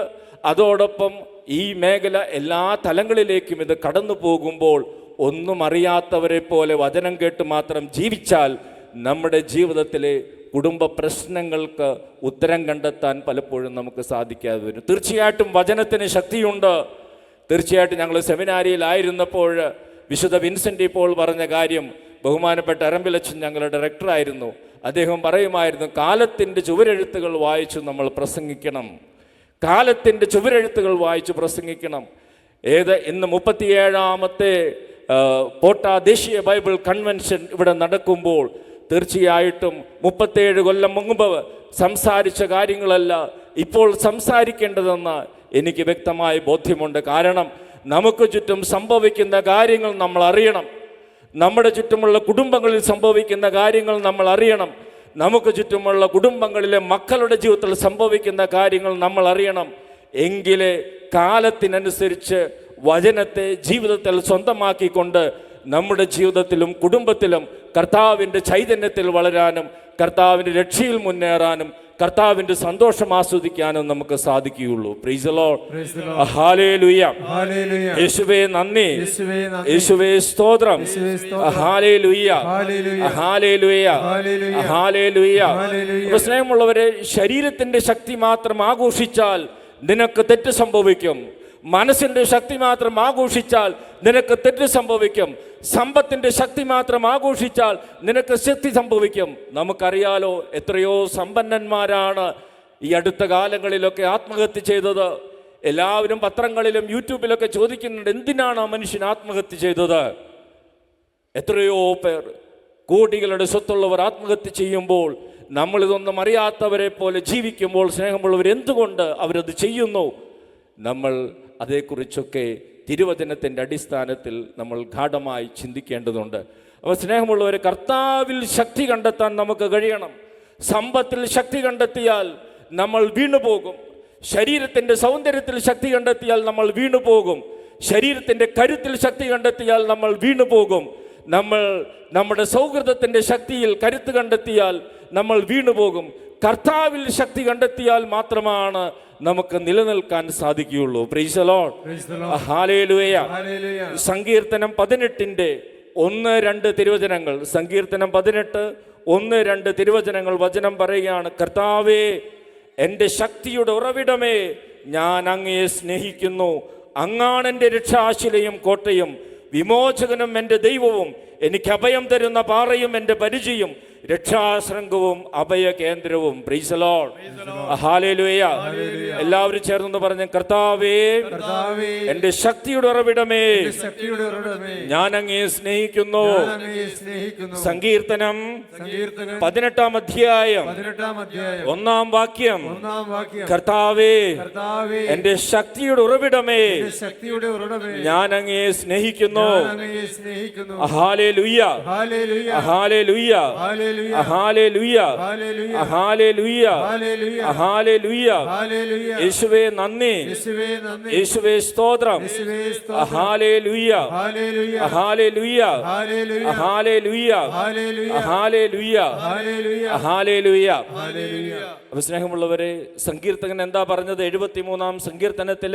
അതോടൊപ്പം ഈ മേഖല എല്ലാ തലങ്ങളിലേക്കും ഇത് കടന്നു പോകുമ്പോൾ, ഒന്നും അറിയാത്തവരെ പോലെ വചനം കേട്ട് മാത്രം ജീവിച്ചാൽ നമ്മുടെ ജീവിതത്തിലെ കുടുംബ പ്രശ്നങ്ങൾക്ക് ഉത്തരം കണ്ടെത്താൻ പലപ്പോഴും നമുക്ക് സാധിക്കാതെ വരും. തീർച്ചയായിട്ടും വചനത്തിന് ശക്തിയുണ്ട്. തീർച്ചയായിട്ടും ഞങ്ങൾ സെമിനാരിയിലായിരുന്നപ്പോൾ വിശുദ്ധ വിൻസെൻ്റ് ഇപ്പോൾ പറഞ്ഞ കാര്യം, ബഹുമാനപ്പെട്ട അരമ്പിലച്ചൻ ഞങ്ങളുടെ ഡയറക്ടറായിരുന്നു, അദ്ദേഹം പറയുമായിരുന്നു, കാലത്തിൻ്റെ ചുവരെഴുത്തുകൾ വായിച്ചു നമ്മൾ പ്രസംഗിക്കണം, കാലത്തിൻ്റെ ചുവരെഴുത്തുകൾ വായിച്ച് പ്രസംഗിക്കണം. ഇന്ന് 37ാമത്തെ പോട്ട ദേശീയ ബൈബിൾ കൺവെൻഷൻ ഇവിടെ നടക്കുമ്പോൾ തീർച്ചയായിട്ടും 37 കൊല്ലം മുമ്പ് സംസാരിച്ച കാര്യങ്ങളല്ല ഇപ്പോൾ സംസാരിക്കേണ്ടതെന്ന് എനിക്ക് വ്യക്തമായ ബോധ്യമുണ്ട്. കാരണം നമുക്ക് ചുറ്റും സംഭവിക്കുന്ന കാര്യങ്ങൾ നമ്മൾ അറിയണം, നമ്മുടെ ചുറ്റുമുള്ള കുടുംബങ്ങളിൽ സംഭവിക്കുന്ന കാര്യങ്ങൾ നമ്മൾ അറിയണം, നമുക്ക് ചുറ്റുമുള്ള കുടുംബങ്ങളിലെ മക്കളുടെ ജീവിതത്തിൽ സംഭവിക്കുന്ന കാര്യങ്ങൾ നമ്മൾ അറിയണം. എങ്കിലേ കാലത്തിനനുസരിച്ച് വചനത്തെ ജീവിതത്തിൽ സ്വന്തമാക്കിക്കൊണ്ട് നമ്മുടെ ജീവിതത്തിലും കുടുംബത്തിലും കർത്താവിൻ്റെ ചൈതന്യത്തിൽ വളരാനും കർത്താവിൻ്റെ രക്ഷയിൽ മുന്നേറാനും കർത്താവിൻ്റെ സന്തോഷം ആസ്വദിക്കാനും നമുക്ക് സാധിക്കുകയുള്ളൂ. Price the lord. ഹല്ലേലൂയ. യേശുവേ നന്ദി, യേശുവേ സ്തോത്രം. Hallelujah, hallelujah, hallelujah. സ്നേഹമുള്ളവരെ, ശരീരത്തിൻ്റെ ശക്തി മാത്രം ആഘോഷിച്ചാൽ നിനക്ക് തെറ്റ് സംഭവിക്കും. മനസ്സിൻ്റെ ശക്തി മാത്രം ആഘോഷിച്ചാൽ നിനക്ക് തെറ്റ് സംഭവിക്കും. സമ്പത്തിൻ്റെ ശക്തി മാത്രം ആഘോഷിച്ചാൽ നിനക്ക് ശക്തി സംഭവിക്കും. നമുക്കറിയാലോ, എത്രയോ സമ്പന്നന്മാരാണ് ഈ അടുത്ത കാലങ്ങളിലൊക്കെ ആത്മഹത്യ ചെയ്തത്. എല്ലാവരും പത്രങ്ങളിലും യൂട്യൂബിലൊക്കെ ചോദിക്കുന്നുണ്ട്, എന്തിനാണ് ആ മനുഷ്യൻ ആത്മഹത്യ ചെയ്തത്? എത്രയോ പേർ, കോടികളുടെ സ്വത്തുള്ളവർ ആത്മഹത്യ ചെയ്യുമ്പോൾ നമ്മളിതൊന്നും അറിയാത്തവരെ പോലെ ജീവിക്കുമ്പോൾ, സ്നേഹമുള്ളവർ എന്തുകൊണ്ട് അവരത് ചെയ്യുന്നു? നമ്മൾ അതേക്കുറിച്ചൊക്കെ തിരുവചനത്തിൻ്റെ അടിസ്ഥാനത്തിൽ നമ്മൾ ഗാഢമായി ചിന്തിക്കേണ്ടതുണ്ട്. അപ്പോൾ സ്നേഹമുള്ളവരെ, കർത്താവിൽ ശക്തി കണ്ടെത്താൻ നമുക്ക് കഴിയണം. സമ്പത്തിൽ ശക്തി കണ്ടെത്തിയാൽ നമ്മൾ വീണുപോകും. ശരീരത്തിൻ്റെ സൗന്ദര്യത്തിൽ ശക്തി കണ്ടെത്തിയാൽ നമ്മൾ വീണുപോകും. ശരീരത്തിൻ്റെ കരുത്തിൽ ശക്തി കണ്ടെത്തിയാൽ നമ്മൾ വീണുപോകും. നമ്മൾ നമ്മുടെ സൗഹൃദത്തിൻ്റെ ശക്തിയിൽ കരുത്ത് കണ്ടെത്തിയാൽ നമ്മൾ വീണുപോകും. കർത്താവിൽ ശക്തി കണ്ടെത്തിയാൽ മാത്രമാണ് നമുക്ക് നിലനിൽക്കാൻ സാധിക്കുകയുള്ളൂ. Price the lord. ഹല്ലേലൂയ. സങ്കീർത്തനം 18 1-2 തിരുവചനങ്ങൾ. സങ്കീർത്തനം 18 1-2 തിരുവചനങ്ങൾ. വചനം പറയുകയാണ്, കർത്താവേ എൻ്റെ ശക്തിയുടെ ഉറവിടമേ, ഞാൻ അങ്ങയെ സ്നേഹിക്കുന്നു. അങ്ങാണ് എൻ്റെ രക്ഷാശിലയും കോട്ടയും, വിമോചകനും എൻ്റെ ദൈവവും, എനിക്ക് അഭയം തരുന്ന പാറയും എൻ്റെ പരിചയും, രക്ഷാശൃംഗവും അഭയ കേന്ദ്രവും. Price the lord. ഹല്ലേലൂയ. എല്ലാവരും ചേർന്ന് പറഞ്ഞ, കർത്താവേ എൻ്റെ ശക്തിയുടെ ഉറവിടമേ, ഞാൻ അങ്ങയെ സ്നേഹിക്കുന്നു. സങ്കീർത്തനം 18 അധ്യായം 1 വാക്യം. കർത്താവേ എൻ്റെ ശക്തിയുടെ ഉറവിടമേ, ഞാൻ അങ്ങയെ സ്നേഹിക്കുന്നു. Hallelujah, hallelujah, hallelujah, hallelujah, hallelujah. യേശുവേ നന്ദി, യേശുവേ സ്തോത്രം. Hallelujah, hallelujah, hallelujah, hallelujah, hallelujah. അപ്പോൾ സ്നേഹമുള്ളവരെ, സങ്കീർത്തകൻ എന്താ പറഞ്ഞത്? 73-ാം സങ്കീർത്തനത്തിൽ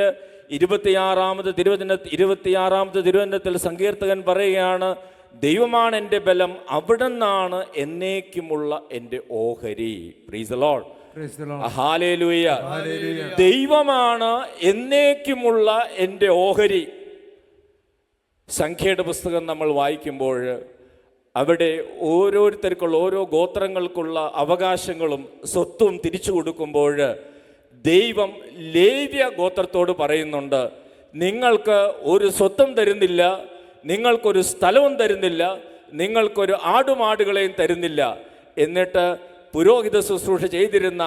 26-ാമത് തിരുവചനത്തിൽ സങ്കീർത്തകൻ പറയുകയാണ്, ദൈവമാണ് എൻ്റെ ബലം, അവിടുന്നാണ് എന്നേക്കുമുള്ള എൻ്റെ ഓഹരി. Price the lord. ഹല്ലേലൂയ. ദൈവമാണ് എന്നേക്കുമുള്ള എൻ്റെ ഓഹരി. സംഖ്യയുടെ പുസ്തകം നമ്മൾ വായിക്കുമ്പോൾ അവിടെ ഓരോരുത്തർക്കുള്ള, ഓരോ ഗോത്രങ്ങൾക്കുള്ള അവകാശങ്ങളും സ്വത്തും തിരിച്ചു കൊടുക്കുമ്പോൾ ദൈവം ലേവ്യ ഗോത്രത്തോട് പറയുന്നുണ്ട്, നിങ്ങൾക്ക് ഒരു സ്വത്തും തരുന്നില്ല, നിങ്ങൾക്കൊരു സ്ഥലവും തരുന്നില്ല, നിങ്ങൾക്കൊരു ആടുമാടുകളെയും തരുന്നില്ല. എന്നിട്ട് പുരോഹിത ശുശ്രൂഷ ചെയ്തിരുന്ന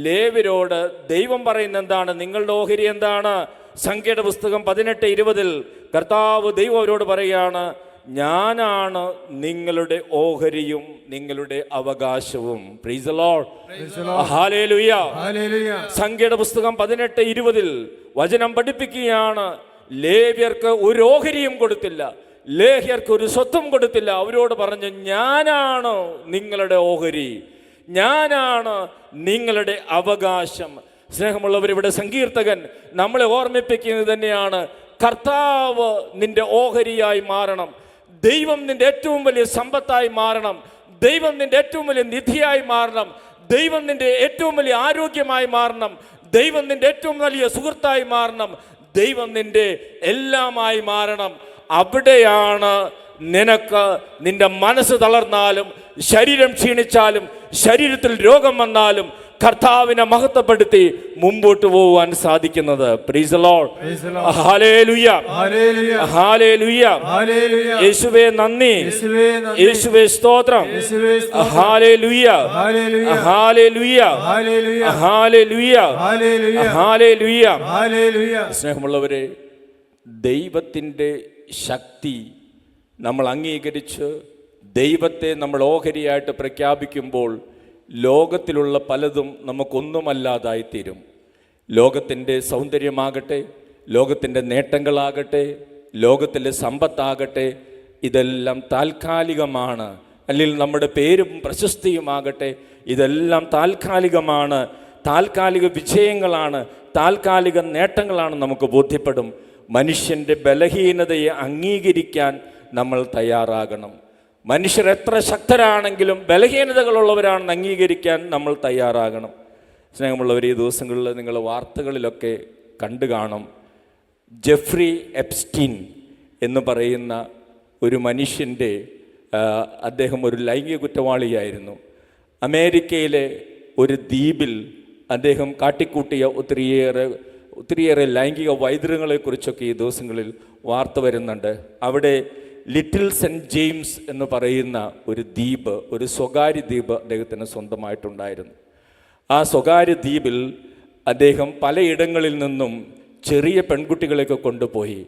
ലേവ്യരോട് ദൈവം പറയുന്ന എന്താണ്? നിങ്ങളുടെ ഓഹരി എന്താണ്? സംഖ്യയുടെ പുസ്തകം 18:20 കർത്താവ് ദൈവം അവരോട് പറയുകയാണ്, ഞാനാണ് നിങ്ങളുടെ ഓഹരിയും നിങ്ങളുടെ അവകാശവും. Price the lord. ഹല്ലേലൂയ. സംഖ്യയുടെ പുസ്തകം 18:20 വചനം പഠിപ്പിക്കുകയാണ്, ലേവ്യർക്ക് ഒരു ഓഹരിയും കൊടുത്തില്ല, ലേഹ്യർക്ക് ഒരു സ്വത്തും കൊടുത്തില്ല. അവരോട് പറഞ്ഞു, ഞാനാണ് നിങ്ങളുടെ ഓഹരി, ഞാനാണ് നിങ്ങളുടെ അവകാശം. സ്നേഹമുള്ളവർ, ഇവിടെ സങ്കീർത്തകൻ നമ്മളെ ഓർമ്മിപ്പിക്കുന്നത് തന്നെയാണ്, കർത്താവ് നിന്റെ ഓഹരിയായി മാറണം, ദൈവം നിന്റെ ഏറ്റവും വലിയ സമ്പത്തായി മാറണം, ദൈവം നിന്റെ ഏറ്റവും വലിയ നിധിയായി മാറണം, ദൈവം നിന്റെ ഏറ്റവും വലിയ ആരോഗ്യമായി മാറണം, ദൈവം നിന്റെ ഏറ്റവും വലിയ സുഹൃത്തായി മാറണം, ദൈവം നിന്റെ എല്ലാമായി മാറണം. അവിടെയാണ് നിനക്ക് നിന്റെ മനസ്സ് തളർന്നാലും, ശരീരം ക്ഷീണിച്ചാലും, ശരീരത്തിൽ രോഗം വന്നാലും കർത്താവിനെ മഹത്വപ്പെടുത്തി മുമ്പോട്ട് പോകാൻ സാധിക്കുന്നത്. Price the lord. Hallelujah, hallelujah. യേശുവേ നന്ദി, യേശുവേ സ്തോത്രം. Hallelujah, hallelujah, hallelujah, hallelujah. സ്നേഹമുള്ളവരെ, ദൈവത്തിൻ്റെ ശക്തി നമ്മൾ അംഗീകരിച്ച് ദൈവത്തെ നമ്മൾ ഓഹരിയായിട്ട് പ്രഖ്യാപിക്കുമ്പോൾ ലോകത്തിലുള്ള പലതും നമുക്കൊന്നുമല്ലാതായിത്തീരും. ലോകത്തിൻ്റെ സൗന്ദര്യമാകട്ടെ, ലോകത്തിൻ്റെ നേട്ടങ്ങളാകട്ടെ, ലോകത്തിലെ സമ്പത്താകട്ടെ, ഇതെല്ലാം താൽക്കാലികമാണ്. അല്ലെങ്കിൽ നമ്മുടെ പേരും പ്രശസ്തിയുമാകട്ടെ, ഇതെല്ലാം താൽക്കാലികമാണ്, താൽക്കാലിക വിജയങ്ങളാണ്, താൽക്കാലിക നേട്ടങ്ങളാണ് നമുക്ക് ബോധ്യപ്പെടും. മനുഷ്യൻ്റെ ബലഹീനതയെ അംഗീകരിക്കാൻ നമ്മൾ തയ്യാറാകണം. മനുഷ്യർ എത്ര ശക്തരാണെങ്കിലും ബലഹീനതകളുള്ളവരാണെന്ന് അംഗീകരിക്കാൻ നമ്മൾ തയ്യാറാകണം. സ്നേഹമുള്ളവർ, ഈ ദിവസങ്ങളിൽ നിങ്ങൾ വാർത്തകളിലൊക്കെ കണ്ടു കാണും, ജെഫ്രി എപ്സ്റ്റീൻ എന്ന് പറയുന്ന ഒരു മനുഷ്യൻ്റെ അദ്ദേഹം ഒരു ലൈംഗിക കുറ്റവാളിയായിരുന്നു. അമേരിക്കയിലെ ഒരു ദ്വീപിൽ അദ്ദേഹം കാട്ടിക്കൂട്ടിയ ഒത്തിരിയേറെ ലൈംഗിക വൈദ്യങ്ങളെക്കുറിച്ചൊക്കെ ഈ ദിവസങ്ങളിൽ വാർത്ത വരുന്നുണ്ട്. അവിടെ ലിറ്റിൽ സെൻറ്റ് ജെയിംസ് എന്ന് പറയുന്ന ഒരു ദ്വീപ്, ഒരു സ്വകാര്യ ദ്വീപ് അദ്ദേഹത്തിന് സ്വന്തമായിട്ടുണ്ടായിരുന്നു. ആ സ്വകാര്യ ദ്വീപിൽ അദ്ദേഹം പലയിടങ്ങളിൽ നിന്നും ചെറിയ പെൺകുട്ടികളെയൊക്കെ കൊണ്ടുപോയി.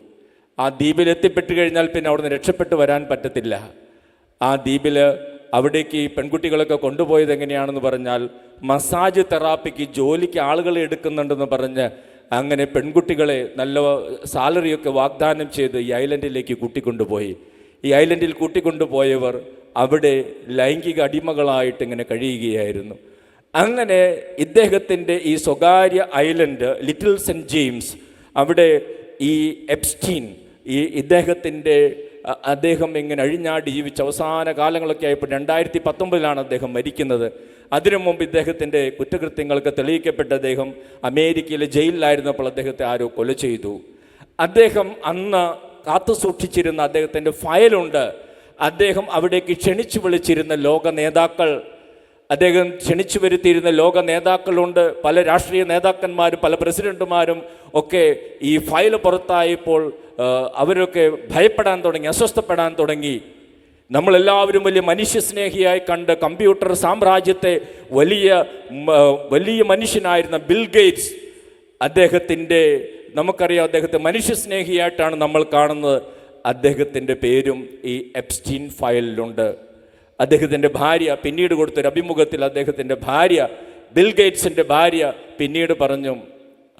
ആ ദ്വീപിൽ എത്തിപ്പെട്ട് കഴിഞ്ഞാൽ പിന്നെ അവിടുന്ന് രക്ഷപ്പെട്ട് വരാൻ പറ്റത്തില്ല. ആ ദ്വീപിൽ അവിടേക്ക് ഈ പെൺകുട്ടികളൊക്കെ കൊണ്ടുപോയത് എങ്ങനെയാണെന്ന് പറഞ്ഞാൽ, മസാജ് തെറാപ്പിക്ക് ജോലിക്ക് ആളുകളെ എടുക്കുന്നുണ്ടെന്ന് പറഞ്ഞ് അങ്ങനെ പെൺകുട്ടികളെ നല്ല സാലറിയൊക്കെ വാഗ്ദാനം ചെയ്ത് ഈ ഐലൻഡിലേക്ക് കൂട്ടിക്കൊണ്ടുപോയി. ഈ ഐലൻഡിൽ കൂട്ടിക്കൊണ്ടുപോയവർ അവിടെ ലൈംഗിക അടിമകളായിട്ട് ഇങ്ങനെ കഴിയുകയായിരുന്നു. അങ്ങനെ ഇദ്ദേഹത്തിൻ്റെ ഈ സ്വകാര്യ ഐലൻഡ് ലിറ്റിൽ സെൻറ്റ് ജെയിംസ്, അവിടെ ഈ എപ്സ്റ്റീൻ അദ്ദേഹം ഇങ്ങനെ അഴിഞ്ഞാടി ജീവിച്ച അവസാന കാലങ്ങളൊക്കെ ആയപ്പോൾ 2019 അദ്ദേഹം മരിക്കുന്നത്. അതിനു മുമ്പ് ഇദ്ദേഹത്തിൻ്റെ കുറ്റകൃത്യങ്ങൾക്ക് തെളിയിക്കപ്പെട്ട അദ്ദേഹം അമേരിക്കയിലെ ജയിലിലായിരുന്നപ്പോൾ അദ്ദേഹത്തെ ആരോ കൊല ചെയ്തു. അദ്ദേഹം അന്ന് കാത്തു സൂക്ഷിച്ചിരുന്ന അദ്ദേഹത്തിൻ്റെ ഫയലുണ്ട്. അദ്ദേഹം അവിടേക്ക് ക്ഷണിച്ചു വിളിച്ചിരുന്ന ലോക നേതാക്കൾ, അദ്ദേഹം ക്ഷണിച്ചു വരുത്തിയിരുന്ന ലോക നേതാക്കളുണ്ട്. പല രാഷ്ട്രീയ നേതാക്കന്മാരും പല പ്രസിഡന്റുമാരും ഒക്കെ ഈ ഫയൽ പുറത്തായപ്പോൾ അവരൊക്കെ ഭയപ്പെടാൻ തുടങ്ങി, അസ്വസ്ഥപ്പെടാൻ തുടങ്ങി. നമ്മളെല്ലാവരും വലിയ മനുഷ്യസ്നേഹിയായി കണ്ട് കമ്പ്യൂട്ടർ സാമ്രാജ്യത്തെ വലിയ മനുഷ്യനായിരുന്ന ബിൽ ഗേറ്റ്സ്, നമുക്കറിയാം അദ്ദേഹത്തെ മനുഷ്യസ്നേഹിയായിട്ടാണ് നമ്മൾ കാണുന്നത്. അദ്ദേഹത്തിൻ്റെ പേരും ഈ എപ്സ്റ്റീൻ ഫയലിലുണ്ട്. അദ്ദേഹത്തിൻ്റെ ഭാര്യ പിന്നീട് കൊടുത്തൊരു അഭിമുഖത്തിൽ അദ്ദേഹത്തിൻ്റെ ഭാര്യ, ബിൽ ഗേറ്റ്സിൻ്റെ ഭാര്യ പിന്നീട് പറഞ്ഞു,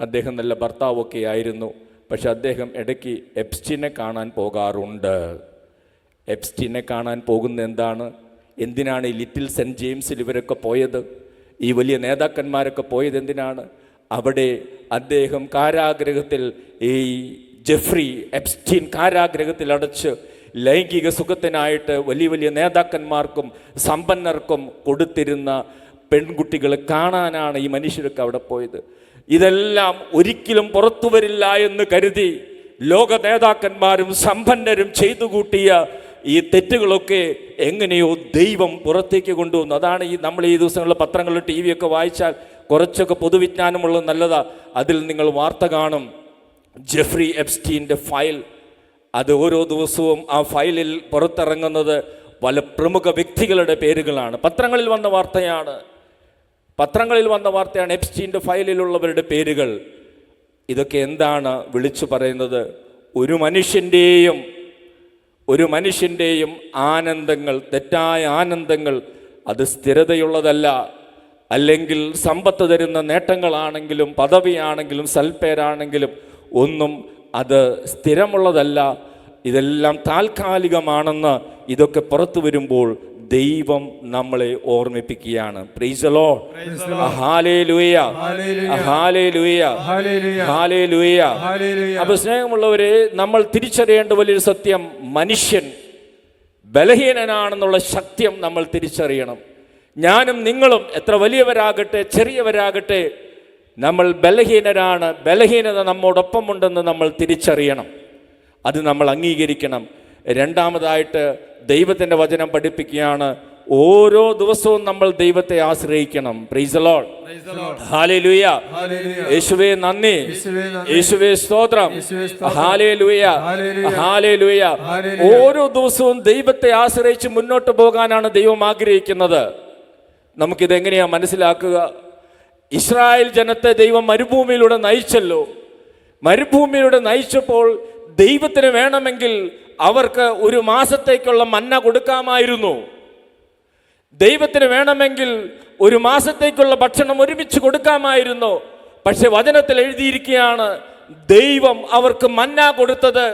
അദ്ദേഹം നല്ല ഭർത്താവൊക്കെ ആയിരുന്നു, പക്ഷെ അദ്ദേഹം ഇടയ്ക്ക് എപ്സ്റ്റീനെ കാണാൻ പോകാറുണ്ട്. എപ്സ്റ്റീനെ കാണാൻ പോകുന്ന എന്തിനാണ് ഈ ലിറ്റിൽ സെൻറ്റ് ജെയിംസിൽ ഇവരൊക്കെ പോയത്? ഈ വലിയ നേതാക്കന്മാരൊക്കെ പോയത് എന്തിനാണ്? അവിടെ അദ്ദേഹം കാരാഗ്രഹത്തിൽ, ഈ ജെഫ്രി എപ്സ്റ്റീൻ കാരാഗ്രഹത്തിൽ അടച്ച് ലൈംഗിക സുഖത്തിനായിട്ട് വലിയ നേതാക്കന്മാർക്കും സമ്പന്നർക്കും കൊടുത്തിരുന്ന പെൺകുട്ടികളെ കാണാനാണ് ഈ മനുഷ്യരൊക്കെ അവിടെ പോയത്. ഇതെല്ലാം ഒരിക്കലും പുറത്തു വരില്ല എന്ന് കരുതി ലോക നേതാക്കന്മാരും സമ്പന്നരും ചെയ്തു കൂട്ടിയ ഈ തെറ്റുകളൊക്കെ എങ്ങനെയോ ദൈവം പുറത്തേക്ക് കൊണ്ടുവന്നു. അതാണ് നമ്മൾ ഈ ദിവസങ്ങളിൽ പത്രങ്ങളിൽ TV ഒക്കെ വായിച്ചാൽ കുറച്ചൊക്കെ പൊതുവിജ്ഞാനമുള്ളത് നല്ലതാ. അതിൽ നിങ്ങൾ വാർത്ത കാണും, ജെഫ്രി എപ്സ്റ്റീൻ്റെ ഫയൽ. അത് ഓരോ ദിവസവും ആ ഫയലിൽ പുറത്തിറങ്ങുന്നത് പല പ്രമുഖ വ്യക്തികളുടെ പേരുകളാണ്. പത്രങ്ങളിൽ വന്ന വാർത്തയാണ് എപ്സ്റ്റീൻ്റെ ഫയലിലുള്ളവരുടെ പേരുകൾ. ഇതൊക്കെ എന്താണ് വിളിച്ചു പറയുന്നത്? ഒരു മനുഷ്യൻ്റെയും ആനന്ദങ്ങൾ, തെറ്റായ ആനന്ദങ്ങൾ, അത് സ്ഥിരതയുള്ളതല്ല. അല്ലെങ്കിൽ സമ്പത്ത് തരുന്ന നേട്ടങ്ങളാണെങ്കിലും പദവിയാണെങ്കിലും സൽപ്പേരാണെങ്കിലും ഒന്നും അത് സ്ഥിരമുള്ളതല്ല. ഇതെല്ലാം താൽക്കാലികമാണെന്ന് ഇതൊക്കെ പുറത്തു വരുമ്പോൾ ദൈവം നമ്മളെ ഓർമ്മിപ്പിക്കുകയാണ്. Price the lord, hallelujah, hallelujah, hallelujah. അപ്പോൾ സ്നേഹമുള്ളവരെ, നമ്മൾ തിരിച്ചറിയേണ്ട വലിയൊരു സത്യം, മനുഷ്യൻ ബലഹീനനാണെന്നുള്ള സത്യം നമ്മൾ തിരിച്ചറിയണം. ഞാനും നിങ്ങളും എത്ര വലിയവരാകട്ടെ ചെറിയവരാകട്ടെ, നമ്മൾ ബലഹീനരാണ്. ബലഹീനത നമ്മോടൊപ്പമുണ്ടെന്ന് നമ്മൾ തിരിച്ചറിയണം, അത് നമ്മൾ അംഗീകരിക്കണം. രണ്ടാമതായിട്ട് ദൈവത്തിൻ്റെ വചനം പഠിപ്പിക്കുകയാണ്, ഓരോ ദിവസവും നമ്മൾ ദൈവത്തെ ആശ്രയിക്കണം. Praise the lord, hallelujah. യേശുവേ നന്ദി, യേശുവേ സ്തോത്രം, ഹല്ലേലൂയ, ഹല്ലേലൂയ. ഓരോ ദിവസവും ദൈവത്തെ ആശ്രയിച്ച് മുന്നോട്ട് പോകാനാണ് ദൈവം ആഗ്രഹിക്കുന്നത്. നമുക്കിതെങ്ങനെയാ മനസ്സിലാക്കുക? ഇസ്രായേൽ ജനത്തെ ദൈവം മരുഭൂമിയിലൂടെ നയിച്ചല്ലോ. മരുഭൂമിയിലൂടെ നയിച്ചപ്പോൾ ദൈവത്തിന് വേണമെങ്കിൽ അവർക്ക് ഒരു മാസത്തേക്കുള്ള മന്ന കൊടുക്കാമായിരുന്നു. ദൈവത്തിന് വേണമെങ്കിൽ ഒരു മാസത്തേക്കുള്ള ഭക്ഷണം ഒരുമിച്ച് കൊടുക്കാമായിരുന്നു. പക്ഷെ വചനത്തിൽ എഴുതിയിരിക്കുകയാണ്, ദൈവം അവർക്ക് മന്ന കൊടുത്തത്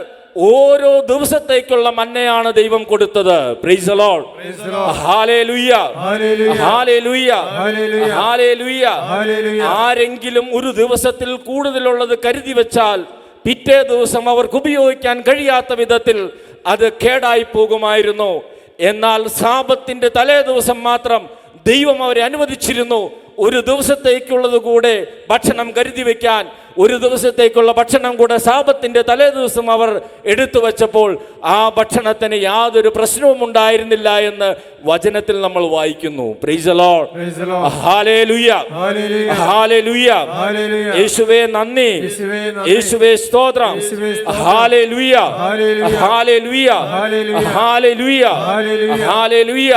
ഓരോ ദിവസത്തേക്കുള്ള മന്നയാണ് ദൈവം കൊടുത്തത്. Price the lord, hallelujah, hallelujah, hallelujah. ആരെങ്കിലും ഒരു ദിവസത്തിൽ കൂടുതലുള്ളത് കരുതി വെച്ചാൽ പിറ്റേ ദിവസം അവർക്ക് ഉപയോഗിക്കാൻ കഴിയാത്ത വിധത്തിൽ അത് കേടായി പോകുമായിരുന്നു. എന്നാൽ സാബത്തിന്റെ തലേ ദിവസം മാത്രം ദൈവം അവരെ അനുവദിച്ചിരുന്നു ഒരു ദിവസത്തേക്കുള്ളത് കൂടെ ഭക്ഷണം കരുതി വെക്കാൻ. ഒരു ദിവസത്തേക്കുള്ള ഭക്ഷണം കൂടെ സാബത്തിന്റെ തലേ ദിവസം അവർ എടുത്തു വച്ചപ്പോൾ ആ ഭക്ഷണത്തിന് യാതൊരു പ്രശ്നവും ഉണ്ടായിരുന്നില്ല എന്ന് വചനത്തിൽ നമ്മൾ വായിക്കുന്നു. Price the lord, hallelujah, hallelujah. യേശുവേ നന്ദി, യേശുവേ സ്തോത്രം, ഹല്ലേലൂയ, ഹല്ലേലൂയ, ഹല്ലേലൂയ, ഹല്ലേലൂയ.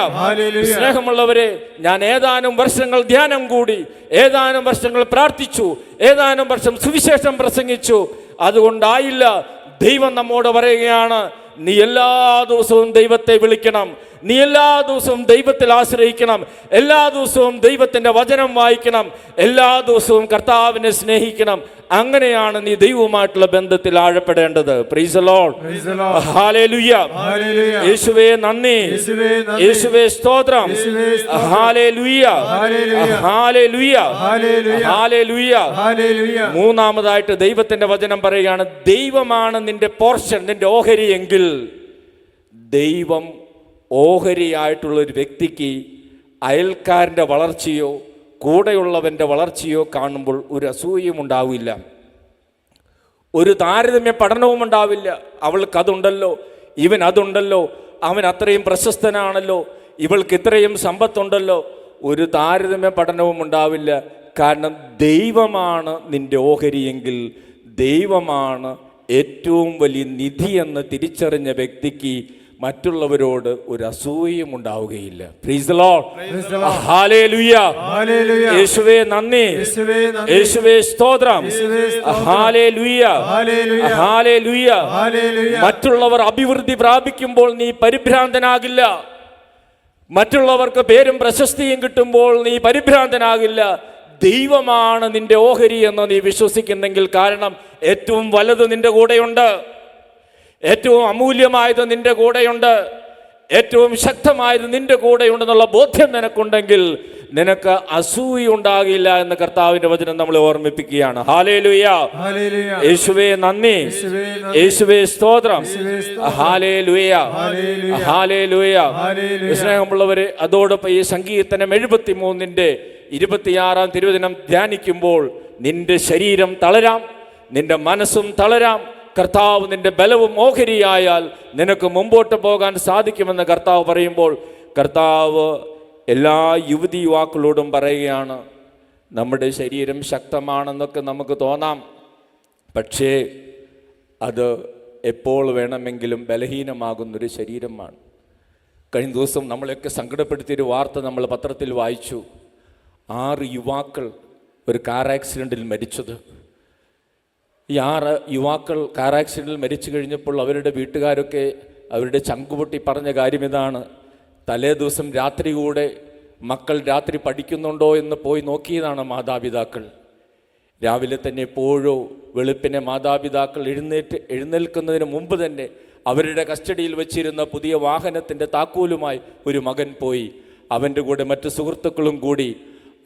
സ്നേഹമുള്ളവരെ, ഞാൻ ഏതാനും വർഷങ്ങൾ ധ്യാനം കൂടി, ഏതാനും വർഷങ്ങൾ പ്രാർത്ഥിച്ചു, ഏതാനും വർഷം സുവിശേഷം പ്രസംഗിച്ചു. അതുകൊണ്ടായില്ല. ദൈവം നമ്മോട് പറയുകയാണ്, നീ എല്ലാ ദിവസവും ദൈവത്തെ വിളിക്കണം, നീ എല്ലാ ദിവസവും ദൈവത്തിൽ ആശ്രയിക്കണം, എല്ലാ ദിവസവും ദൈവത്തിന്റെ വചനം വായിക്കണം, എല്ലാ ദിവസവും കർത്താവിനെ സ്നേഹിക്കണം. അങ്ങനെയാണ് നീ ദൈവവുമായിട്ടുള്ള ബന്ധത്തിൽ ആഴപ്പെടേണ്ടത്. Praise the lord, hallelujah. യേശുവേ നന്ദി, യേശുവേ സ്തോത്രം, ഹല്ലേലൂയ, ഹല്ലേലൂയ, ഹല്ലേലൂയ. മൂന്നാമതായിട്ട് ദൈവത്തിന്റെ വചനം പറയുകയാണ്, ദൈവമാണ് നിന്റെ പോർഷൻ, നിന്റെ ഓഹരി എങ്കിൽ. ദൈവം ഓഹരിയായിട്ടുള്ള ഒരു വ്യക്തിക്ക് അയൽക്കാരൻ്റെ വളർച്ചയോ കൂടെയുള്ളവൻ്റെ വളർച്ചയോ കാണുമ്പോൾ ഒരു അസൂയയും ഉണ്ടാവില്ല, ഒരു താരതമ്യ പഠനവും ഉണ്ടാവില്ല. അവൾക്ക് അതുണ്ടല്ലോ, ഇവൻ അതുണ്ടല്ലോ, അവൻ അത്രയും പ്രശസ്തനാണല്ലോ, ഇവൾക്ക് ഇത്രയും സമ്പത്തുണ്ടല്ലോ, ഒരു താരതമ്യ പഠനവും ഉണ്ടാവില്ല. കാരണം ദൈവമാണ് നിന്റെ ഓഹരിയെങ്കിൽ, ദൈവമാണ് ഏറ്റവും വലിയ നിധി എന്ന് തിരിച്ചറിഞ്ഞ വ്യക്തിക്ക് മറ്റുള്ളവരോട് ഒരു അസൂയയും ഉണ്ടാവുകയില്ല. Price the lord, hallelujah. യേശുവേ നന്ദി, യേശുവേ സ്തോത്രം, ഹല്ലേലൂയ, ഹല്ലേലൂയ. മറ്റുള്ളവർ അഭിവൃദ്ധി പ്രാപിക്കുമ്പോൾ നീ പരിഭ്രാന്തനാകില്ല. മറ്റുള്ളവർക്ക് പേരും പ്രശസ്തിയും കിട്ടുമ്പോൾ നീ പരിഭ്രാന്തനാകില്ല. ദൈവമാണ് നിന്റെ ഓഹരി എന്ന് നീ വിശ്വസിക്കുന്നെങ്കിൽ, കാരണം ഏറ്റവും വലുത് നിന്റെ കൂടെയുണ്ട്, ഏറ്റവും അമൂല്യമായത് നിന്റെ കൂടെയുണ്ട്, ഏറ്റവും ശക്തമായത് നിന്റെ കൂടെയുണ്ടെന്നുള്ള ബോധ്യം നിനക്കുണ്ടെങ്കിൽ നിനക്ക് അസൂയ ഉണ്ടാകില്ല എന്ന് കർത്താവിന്റെ വചനം നമ്മളെ ഓർമ്മിപ്പിക്കുകയാണ്. ഹല്ലേലൂയ, യേശുവേ നന്ദി, യേശുവേ സ്തോത്രം, ഹല്ലേലൂയ, ഹല്ലേലൂയ. സ്നേഹമുള്ളവരെ, അതോടൊപ്പം ഈ സങ്കീർത്തനം 73-ന്റെ 26-ാം തിരുവചനം ധ്യാനിക്കുമ്പോൾ നിന്റെ ശരീരം തളരാം, നിന്റെ മനസ്സും തളരാം. കർത്താവ് നിന്റെ ബലവും ഓഹരിയായാൽ നിനക്ക് മുമ്പോട്ട് പോകാൻ സാധിക്കുമെന്ന് കർത്താവ് പറയുമ്പോൾ, കർത്താവ് എല്ലാ യുവതി യുവാക്കളോടും പറയുകയാണ്, നമ്മുടെ ശരീരം ശക്തമാണെന്നൊക്കെ നമുക്ക് തോന്നാം, പക്ഷേ അത് എപ്പോൾ വേണമെങ്കിലും ബലഹീനമാകുന്നൊരു ശരീരമാണ്. കഴിഞ്ഞ ദിവസം നമ്മളെയൊക്കെ സങ്കടപ്പെടുത്തിയൊരു വാർത്ത നമ്മൾ പത്രത്തിൽ വായിച്ചു. 6 യുവാക്കൾ ഒരു കാർ ആക്സിഡൻറ്റിൽ മരിച്ചത്. ഈ 6 യുവാക്കൾ കാർ ആക്സിഡൻറ്റിൽ മരിച്ചു കഴിഞ്ഞപ്പോൾ അവരുടെ വീട്ടുകാരൊക്കെ അവരുടെ ചങ്കുപൊട്ടി പറഞ്ഞ കാര്യം ഇതാണ്, തലേ ദിവസം രാത്രി കൂടെ മക്കൾ രാത്രി പഠിക്കുന്നുണ്ടോ എന്ന് പോയി നോക്കിയതാണ് മാതാപിതാക്കൾ. രാവിലെ തന്നെ എപ്പോഴോ വെളുപ്പിനെ മാതാപിതാക്കൾ എഴുന്നേൽക്കുന്നതിന് മുമ്പ് തന്നെ അവരുടെ കസ്റ്റഡിയിൽ വെച്ചിരുന്ന പുതിയ വാഹനത്തിൻ്റെ താക്കോലുമായി ഒരു മകൻ പോയി. അവൻ്റെ കൂടെ മറ്റു സുഹൃത്തുക്കളും കൂടി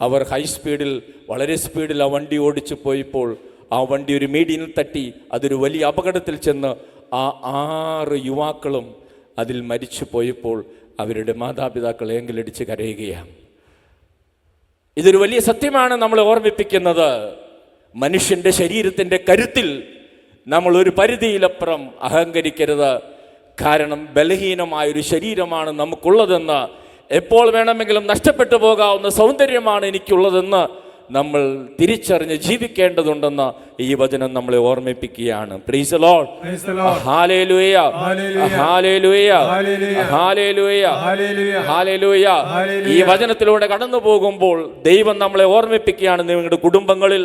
അവർ ഹൈ സ്പീഡിൽ, വളരെ സ്പീഡിൽ ആ വണ്ടി ഓടിച്ചു പോയപ്പോൾ ആ വണ്ടി ഒരു മീഡിയനിൽ തട്ടി അതൊരു വലിയ അപകടത്തിൽ ചെന്ന് ആ 6 യുവാക്കളും അതിൽ മരിച്ചു പോയപ്പോൾ അവരുടെ മാതാപിതാക്കൾ ഏങ്കലടിച്ച് കരയുകയാണ്. ഇതൊരു വലിയ സത്യമാണ് നമ്മളെ ഓർമ്മിപ്പിക്കുന്നത്. മനുഷ്യൻ്റെ ശരീരത്തിൻ്റെ കരുത്തിൽ നമ്മൾ ഒരു പരിധിയിലപ്പുറം അഹങ്കരിക്കരുത്. കാരണം ബലഹീനമായൊരു ശരീരമാണ് നമുക്കുള്ളതെന്ന്, എപ്പോൾ വേണമെങ്കിലും നഷ്ടപ്പെട്ടു പോകാവുന്ന സൗന്ദര്യമാണ് എനിക്കുള്ളതെന്ന് നമ്മൾ തിരിച്ചറിഞ്ഞ് ജീവിക്കേണ്ടതുണ്ടെന്ന് ഈ വചനം നമ്മളെ ഓർമ്മിപ്പിക്കുകയാണ്. Price the lord, hallelujah, hallelujah, hallelujah, hallelujah. ഈ വചനത്തിലൂടെ കടന്നു പോകുമ്പോൾ ദൈവം നമ്മളെ ഓർമ്മിപ്പിക്കുകയാണ്, നിങ്ങളുടെ കുടുംബങ്ങളിൽ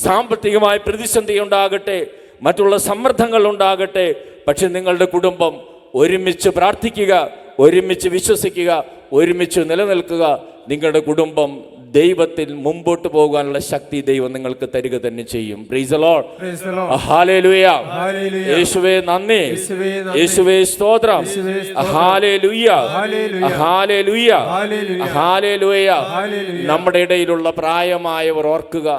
സാമ്പത്തികമായ പ്രതിസന്ധി ഉണ്ടാകട്ടെ, മറ്റുള്ള സമ്മർദ്ദങ്ങൾ ഉണ്ടാകട്ടെ, പക്ഷെ നിങ്ങളുടെ കുടുംബം ഒരുമിച്ച് പ്രാർത്ഥിക്കുക, ഒരുമിച്ച് വിശ്വസിക്കുക, ഒരുമിച്ച് നിലനിൽക്കുക. നിങ്ങളുടെ കുടുംബം ദൈവത്തിൽ മുമ്പോട്ട് പോകാനുള്ള ശക്തി ദൈവം നിങ്ങൾക്ക് തരിക തന്നെ ചെയ്യും. Price the lord. ഹല്ലേലൂയ. യേശുവേ നന്ദി, യേശുവേ സ്തോത്രം. Hallelujah, hallelujah, hallelujah. നമ്മുടെ ഇടയിലുള്ള പ്രായമായവർ ഓർക്കുക,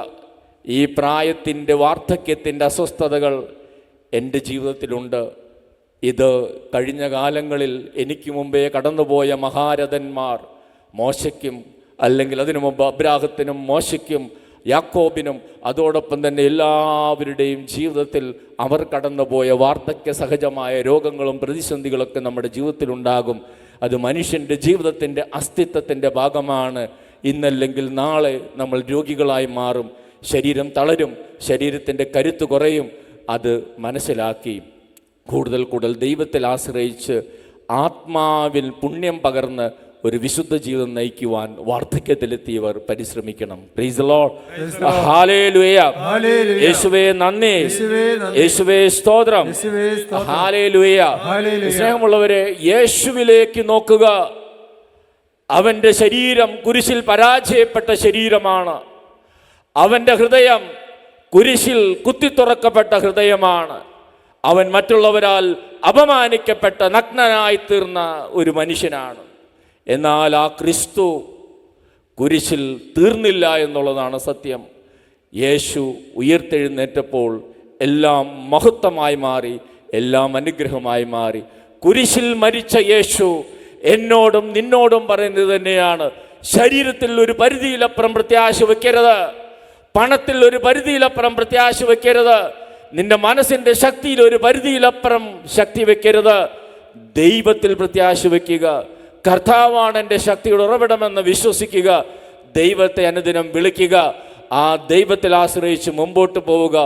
ഈ പ്രായത്തിൻ്റെ വാർദ്ധക്യത്തിൻ്റെ അസ്വസ്ഥതകൾ എൻ്റെ ജീവിതത്തിലുണ്ട്. ഇത് കഴിഞ്ഞ കാലങ്ങളിൽ എനിക്ക് മുമ്പേ കടന്നുപോയ മഹാരഥന്മാർ മോശയ്ക്കും, അല്ലെങ്കിൽ അതിനു മുമ്പ് അബ്രാഹത്തിനും മോശയ്ക്കും യാക്കോബിനും അതോടൊപ്പം തന്നെ എല്ലാവരുടെയും ജീവിതത്തിൽ അവർ കടന്നുപോയ വാർദ്ധക്യ സഹജമായ രോഗങ്ങളും പ്രതിസന്ധികളൊക്കെ നമ്മുടെ ജീവിതത്തിലുണ്ടാകും. അത് മനുഷ്യൻ്റെ ജീവിതത്തിൻ്റെ അസ്തിത്വത്തിൻ്റെ ഭാഗമാണ്. ഇന്നല്ലെങ്കിൽ നാളെ നമ്മൾ രോഗികളായി മാറും, ശരീരം തളരും, ശരീരത്തിൻ്റെ കരുത്ത് കുറയും. അത് മനസ്സിലാക്കി കൂടുതൽ ദൈവത്തിൽ ആശ്രയിച്ച് ആത്മാവിൽ പുണ്യം പകർന്ന് ഒരു വിശുദ്ധ ജീവിതം നയിക്കുവാൻ വാർദ്ധക്യത്തിലെത്തിയവർ പരിശ്രമിക്കണം. Price the lord. ഹല്ലേലൂയ. യേശുവേ നന്ദി, യേശുവേ സ്തോത്രം. ഹല്ലേലൂയ. സ്നേഹമുള്ളവരെ, യേശുവിലേക്ക് നോക്കുക. അവൻ്റെ ശരീരം കുരിശിൽ പരാജയപ്പെട്ട ശരീരമാണ്. അവൻ്റെ ഹൃദയം കുരിശിൽ കുത്തിത്തുറക്കപ്പെട്ട ഹൃദയമാണ്. അവൻ മറ്റുള്ളവരാൽ അപമാനിക്കപ്പെട്ട നഗ്നനായി തീർന്ന ഒരു മനുഷ്യനാണ്. എന്നാൽ ആ ക്രിസ്തു കുരിശിൽ തീർന്നില്ല എന്നുള്ളതാണ് സത്യം. യേശു ഉയർത്തെഴുന്നേറ്റപ്പോൾ എല്ലാം മഹത്വമായി മാറി, എല്ലാം അനുഗ്രഹമായി മാറി. കുരിശിൽ മരിച്ച യേശു എന്നോടും നിന്നോടും പറയുന്നത് തന്നെയാണ്, ശരീരത്തിൽ ഒരു പരിധിയിലപ്പുറം പ്രത്യാശ വയ്ക്കരുത്, പണത്തിൽ ഒരു പരിധിയിലപ്പുറം പ്രത്യാശ വയ്ക്കരുത്, നിന്റെ മനസ്സിൻ്റെ ശക്തിയിൽ ഒരു പരിധിയിലപ്പുറം ശക്തി വയ്ക്കരുത്. ദൈവത്തിൽ പ്രത്യാശ വയ്ക്കുക. കർത്താവാണ് എൻ്റെ ശക്തിയുടെ ഉറവിടമെന്ന് വിശ്വസിക്കുക. ദൈവത്തെ അനുദിനം വിളിക്കുക. ആ ദൈവത്തിൽ ആശ്രയിച്ച് മുമ്പോട്ട് പോവുക.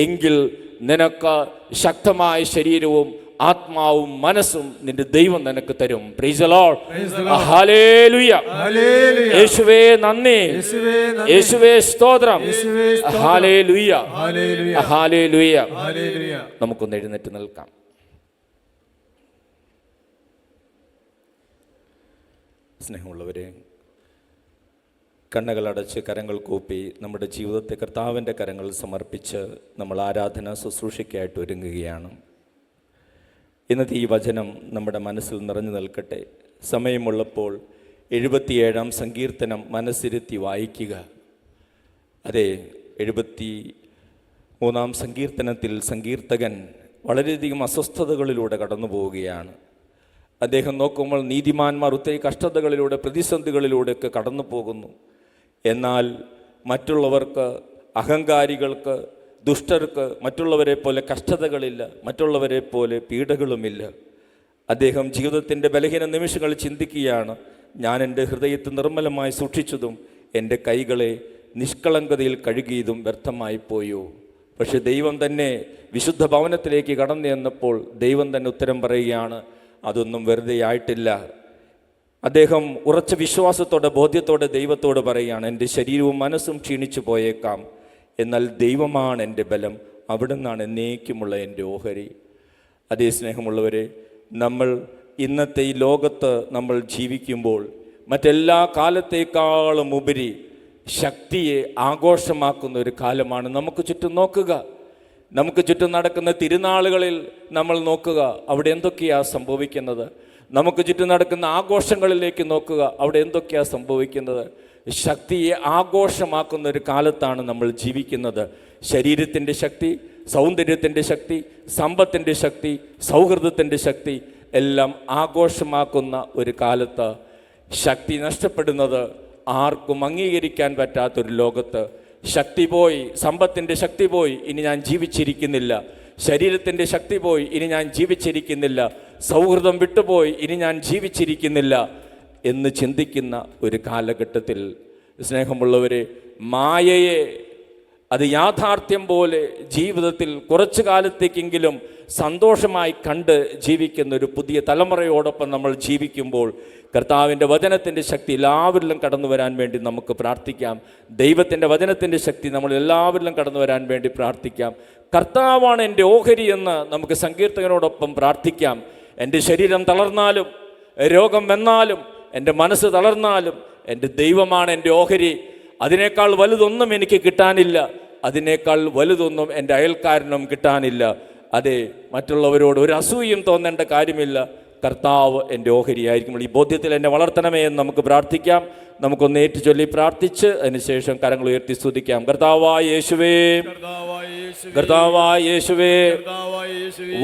എങ്കിൽ നിനക്ക് ശക്തമായ ശരീരവും ആത്മാവും മനസ്സും നിന്റെ ദൈവം നിനക്ക് തരും. Price the lord. ഹല്ലേലൂയ. യേശുവേ നന്ദി, യേശുവേ സ്തോത്രം. Hallelujah, hallelujah. നമുക്കൊന്ന് എഴുന്നേറ്റ് നിൽക്കാം. സ്നേഹമുള്ളവരെ, കണ്ണുകളടച്ച് കരങ്ങൾ കൂപ്പി നമ്മുടെ ജീവിതത്തെ കർത്താവിൻ്റെ കരങ്ങളിൽ സമർപ്പിച്ച് നമ്മൾ ആരാധന ശുശ്രൂഷയ്ക്കായിട്ട് ഒരുങ്ങുകയാണ്. ഇന്നത്തെ ഈ വചനം നമ്മുടെ മനസ്സിൽ നിറഞ്ഞു നിൽക്കട്ടെ. സമയമുള്ളപ്പോൾ 77-ാം സങ്കീർത്തനം മനസ്സിരുത്തി വായിക്കുക. അതെ, 73-ാം സങ്കീർത്തനത്തിൽ സങ്കീർത്തകൻ വളരെയധികം അസ്വസ്ഥതകളിലൂടെ കടന്നു പോവുകയാണ്. അദ്ദേഹം നോക്കുമ്പോൾ നീതിമാന്മാർ ഒത്തിരി കഷ്ടതകളിലൂടെ, പ്രതിസന്ധികളിലൂടെയൊക്കെ കടന്നു പോകുന്നു. എന്നാൽ മറ്റുള്ളവർക്ക്, അഹങ്കാരികൾക്ക്, ദുഷ്ടർക്ക് മറ്റുള്ളവരെ പോലെ കഷ്ടതകളില്ല, മറ്റുള്ളവരെ പോലെ പീഡകളുമില്ല. അദ്ദേഹം ജീവിതത്തിൻ്റെ ബലഹീന നിമിഷങ്ങളിൽ ചിന്തിക്കുകയാണ്, ഞാൻ എൻ്റെ ഹൃദയത്തെ നിർമ്മലമായി സൂക്ഷിച്ചതും എൻ്റെ കൈകളെ നിഷ്കളങ്കതയിൽ കഴുകിയതും വ്യർത്ഥമായി പോയോ. പക്ഷെ ദൈവം തന്നെ വിശുദ്ധ ഭവനത്തിലേക്ക് കടന്നു ചെന്നപ്പോൾ ദൈവം തന്നെ ഉത്തരം പറയുകയാണ്, അതൊന്നും വെറുതെ ആയിട്ടില്ല. അദ്ദേഹം ഉറച്ച വിശ്വാസത്തോടെ, ബോധ്യത്തോടെ ദൈവത്തോട് പറയുകയാണ്, എൻ്റെ ശരീരവും മനസ്സും ക്ഷീണിച്ചു പോയേക്കാം, എന്നാൽ ദൈവമാണ് എൻ്റെ ബലം, അവിടുന്നാണ് എന്നേക്കുമുള്ള എൻ്റെ ഓഹരി. അതേ സ്നേഹമുള്ളവരെ, നമ്മൾ ഇന്നത്തെ ഈ ലോകത്ത് നമ്മൾ ജീവിക്കുമ്പോൾ മറ്റെല്ലാ കാലത്തേക്കാളും ഉപരി ശക്തിയെ ആഘോഷമാക്കുന്ന ഒരു കാലമാണ്. നമുക്ക് ചുറ്റും നോക്കുക, നമുക്ക് ചുറ്റും നടക്കുന്ന തിരുനാളുകളിൽ നമ്മൾ നോക്കുക, അവിടെ എന്തൊക്കെയാണ് സംഭവിക്കുന്നത്. നമുക്ക് ചുറ്റും നടക്കുന്ന ആഘോഷങ്ങളിലേക്ക് നോക്കുക, അവിടെ എന്തൊക്കെയാണ് സംഭവിക്കുന്നത്. ശക്തിയെ ആഘോഷമാക്കുന്ന ഒരു കാലത്താണ് നമ്മൾ ജീവിക്കുന്നത്. ശരീരത്തിൻ്റെ ശക്തി, സൗന്ദര്യത്തിൻ്റെ ശക്തി, സമ്പത്തിൻ്റെ ശക്തി, സൗഹൃദത്തിൻ്റെ ശക്തി എല്ലാം ആഘോഷമാക്കുന്ന ഒരു കാലത്ത് ശക്തി നഷ്ടപ്പെടുന്നത് ആർക്കും അംഗീകരിക്കാൻ പറ്റാത്തൊരു ലോകത്ത് ശക്തി പോയി, സമ്പത്തിൻ്റെ ശക്തി പോയി, ഇനി ഞാൻ ജീവിച്ചിരിക്കുന്നില്ല. ശരീരത്തിൻ്റെ ശക്തി പോയി, ഇനി ഞാൻ ജീവിച്ചിരിക്കുന്നില്ല. സൗഹൃദം വിട്ടുപോയി, ഇനി ഞാൻ ജീവിച്ചിരിക്കുന്നില്ല എന്ന് ചിന്തിക്കുന്ന ഒരു കാലഘട്ടത്തിൽ സ്നേഹമുള്ളവരെ, മായയെ അത് യാഥാർത്ഥ്യം പോലെ ജീവിതത്തിൽ കുറച്ചു കാലത്തേക്കെങ്കിലും സന്തോഷമായി കണ്ട് ജീവിക്കുന്ന ഒരു പുതിയ തലമുറയോടൊപ്പം നമ്മൾ ജീവിക്കുമ്പോൾ കർത്താവിൻ്റെ വചനത്തിൻ്റെ ശക്തി എല്ലാവരിലും കടന്നു വരാൻ വേണ്ടി നമുക്ക് പ്രാർത്ഥിക്കാം. ദൈവത്തിൻ്റെ വചനത്തിൻ്റെ ശക്തി നമ്മൾ എല്ലാവരിലും കടന്നു വരാൻ വേണ്ടി പ്രാർത്ഥിക്കാം. കർത്താവാണ് എൻ്റെ ഓഹരി എന്ന് നമുക്ക് സങ്കീർത്തകനോടൊപ്പം പ്രാർത്ഥിക്കാം. എൻ്റെ ശരീരം തളർന്നാലും, രോഗം വന്നാലും, എൻ്റെ മനസ്സ് തളർന്നാലും എൻ്റെ ദൈവമാണ് എൻ്റെ ഓഹരി. അതിനേക്കാൾ വലുതൊന്നും എനിക്ക് കിട്ടാനില്ല, അതിനേക്കാൾ വലുതൊന്നും എൻ്റെ അയൽക്കാരനും കിട്ടാനില്ല. അതെ, മറ്റുള്ളവരോട് ഒരു അസൂയയും തോന്നേണ്ട കാര്യമില്ല. കർത്താവ് എൻ്റെ ഓഹരിയായിരിക്കും. ഈ ബോധ്യത്തിൽ എന്നെ വളർത്തണമേ എന്ന് നമുക്ക് പ്രാർത്ഥിക്കാം. നമുക്കൊന്ന് ഏറ്റുചൊല്ലി പ്രാർത്ഥിച്ച് അതിനുശേഷം കരങ്ങൾ ഉയർത്തി സ്തുതിക്കാം. കർത്താവായ യേശുവേ, കർത്താവായ യേശുവേ,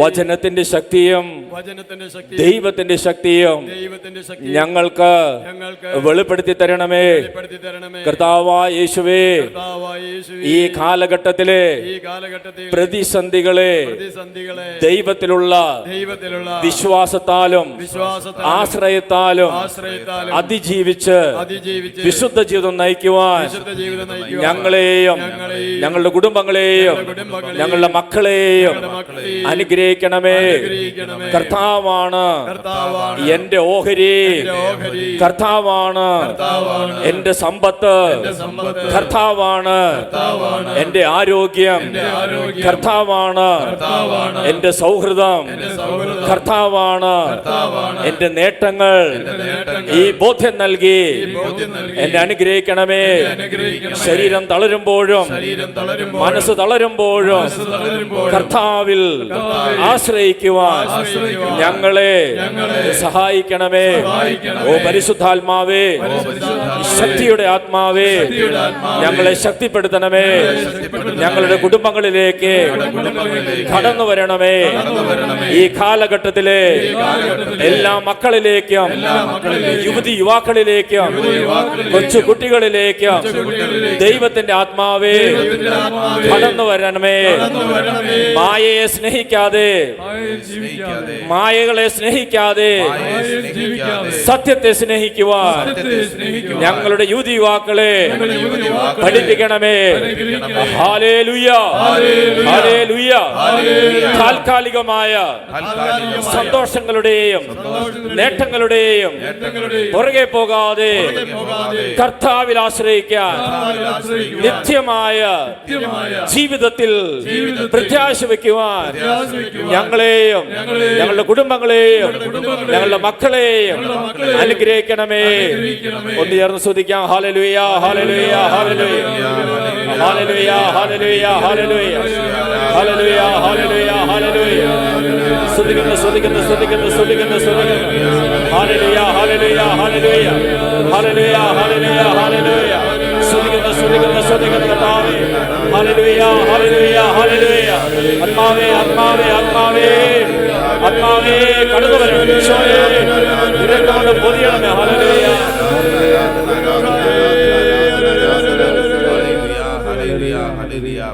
വചനത്തിന്റെ ശക്തിയും ദൈവത്തിന്റെ ശക്തിയും ഞങ്ങൾക്ക് വെളിപ്പെടുത്തി തരണമേ. കർത്താവായ യേശുവേ, ഈ കാലഘട്ടത്തിലെ പ്രതിസന്ധികളെ ദൈവത്തിലുള്ള വിശ്വാസത്താലും ആശ്രയത്താലും അതിജീവിച്ച് വിശുദ്ധ ജീവിതം നയിക്കുവാൻ ഞങ്ങളെയും ഞങ്ങളുടെ കുടുംബങ്ങളെയും ഞങ്ങളുടെ മക്കളെയും അനുഗ്രഹിക്കണമേ. കർത്താവാണ് എന്റെ ഓഹരി, കർത്താവാണ് എന്റെ സമ്പത്ത്, കർത്താവാണ് എന്റെ ആരോഗ്യം, കർത്താവാണ് എന്റെ സൗഹൃദം, കർത്താവാണ് എന്റെ നേട്ടങ്ങൾ. ഈ ബോധ്യം നൽകി എന്നെ അനുഗ്രഹിക്കണമേ. ശരീരം തളരുമ്പോഴും മനസ്സ് തളരുമ്പോഴും കർത്താവിൽ ആശ്രയിക്കുവാൻ ഞങ്ങളെ സഹായിക്കണമേ. ഓ പരിശുദ്ധാത്മാവേ, ശക്തിയുടെ ആത്മാവേ, ഞങ്ങളെ ശക്തിപ്പെടുത്തണമേ. ഞങ്ങളുടെ കുടുംബങ്ങളിലേക്ക് കടന്നു വരണമേ. ഈ കാലഘട്ടത്തിലെ എല്ലാ മക്കളിലേക്കും യുവതി യുവാക്കളിലേക്കും കൊച്ചു കുട്ടികളിലേക്കും ദൈവത്തിന്റെ ആത്മാവേ കടന്നു വരണമേ. മായയെ സ്നേഹിക്കാതെ, മായകളെ സ്നേഹിക്കാതെ സത്യത്തെ സ്നേഹിക്കുവാൻ ഞങ്ങളുടെ യുവതി യുവാക്കളെ പഠിപ്പിക്കണമേ. Hallelujah, hallelujah. താൽക്കാലികമായ സന്തോഷങ്ങളുടെയും നേട്ടങ്ങളുടെയും പുറകെ പോകാതെ കർത്താവിൽ ആശ്രയിക്കാൻ, നിത്യമായ ജീവിതത്തിൽ പ്രത്യാശ വയ്ക്കുവാൻ ഞങ്ങളെയും ഞങ്ങളുടെ കുടുംബങ്ങളെയും ഞങ്ങളുടെ മക്കളെയും അനുഗ്രഹിക്കണമേ. ഒന്ന് ചേർന്ന് സ്തുതിക്കാം. Hallelujah, hallelujah, hallelujah, hallelujah, hallelujah, hallelujah, hallelujah, hallelujah, hallelujah. സ്തുതിക്കുന്നു, സ്തുതിക്കുന്നു, സ്തുതിക്കുന്നു, സ്തുതിക്കുന്നു, സ്തുതിക്കുന്നു. Hallelujah, hallelujah, hallelujah, hallelujah, hallelujah, hallelujah. സ്തുതിക്കുന്നു, സ്തുതിക്കുന്നു, സ്തുതിക്കുന്നു കർത്താവേ. Hallelujah, hallelujah, hallelujah. ആത്മാവേ, ആത്മാവേ, ആത്മാവേ, ആത്മാവേ കടന്നു വരണം. ഈശോയേ,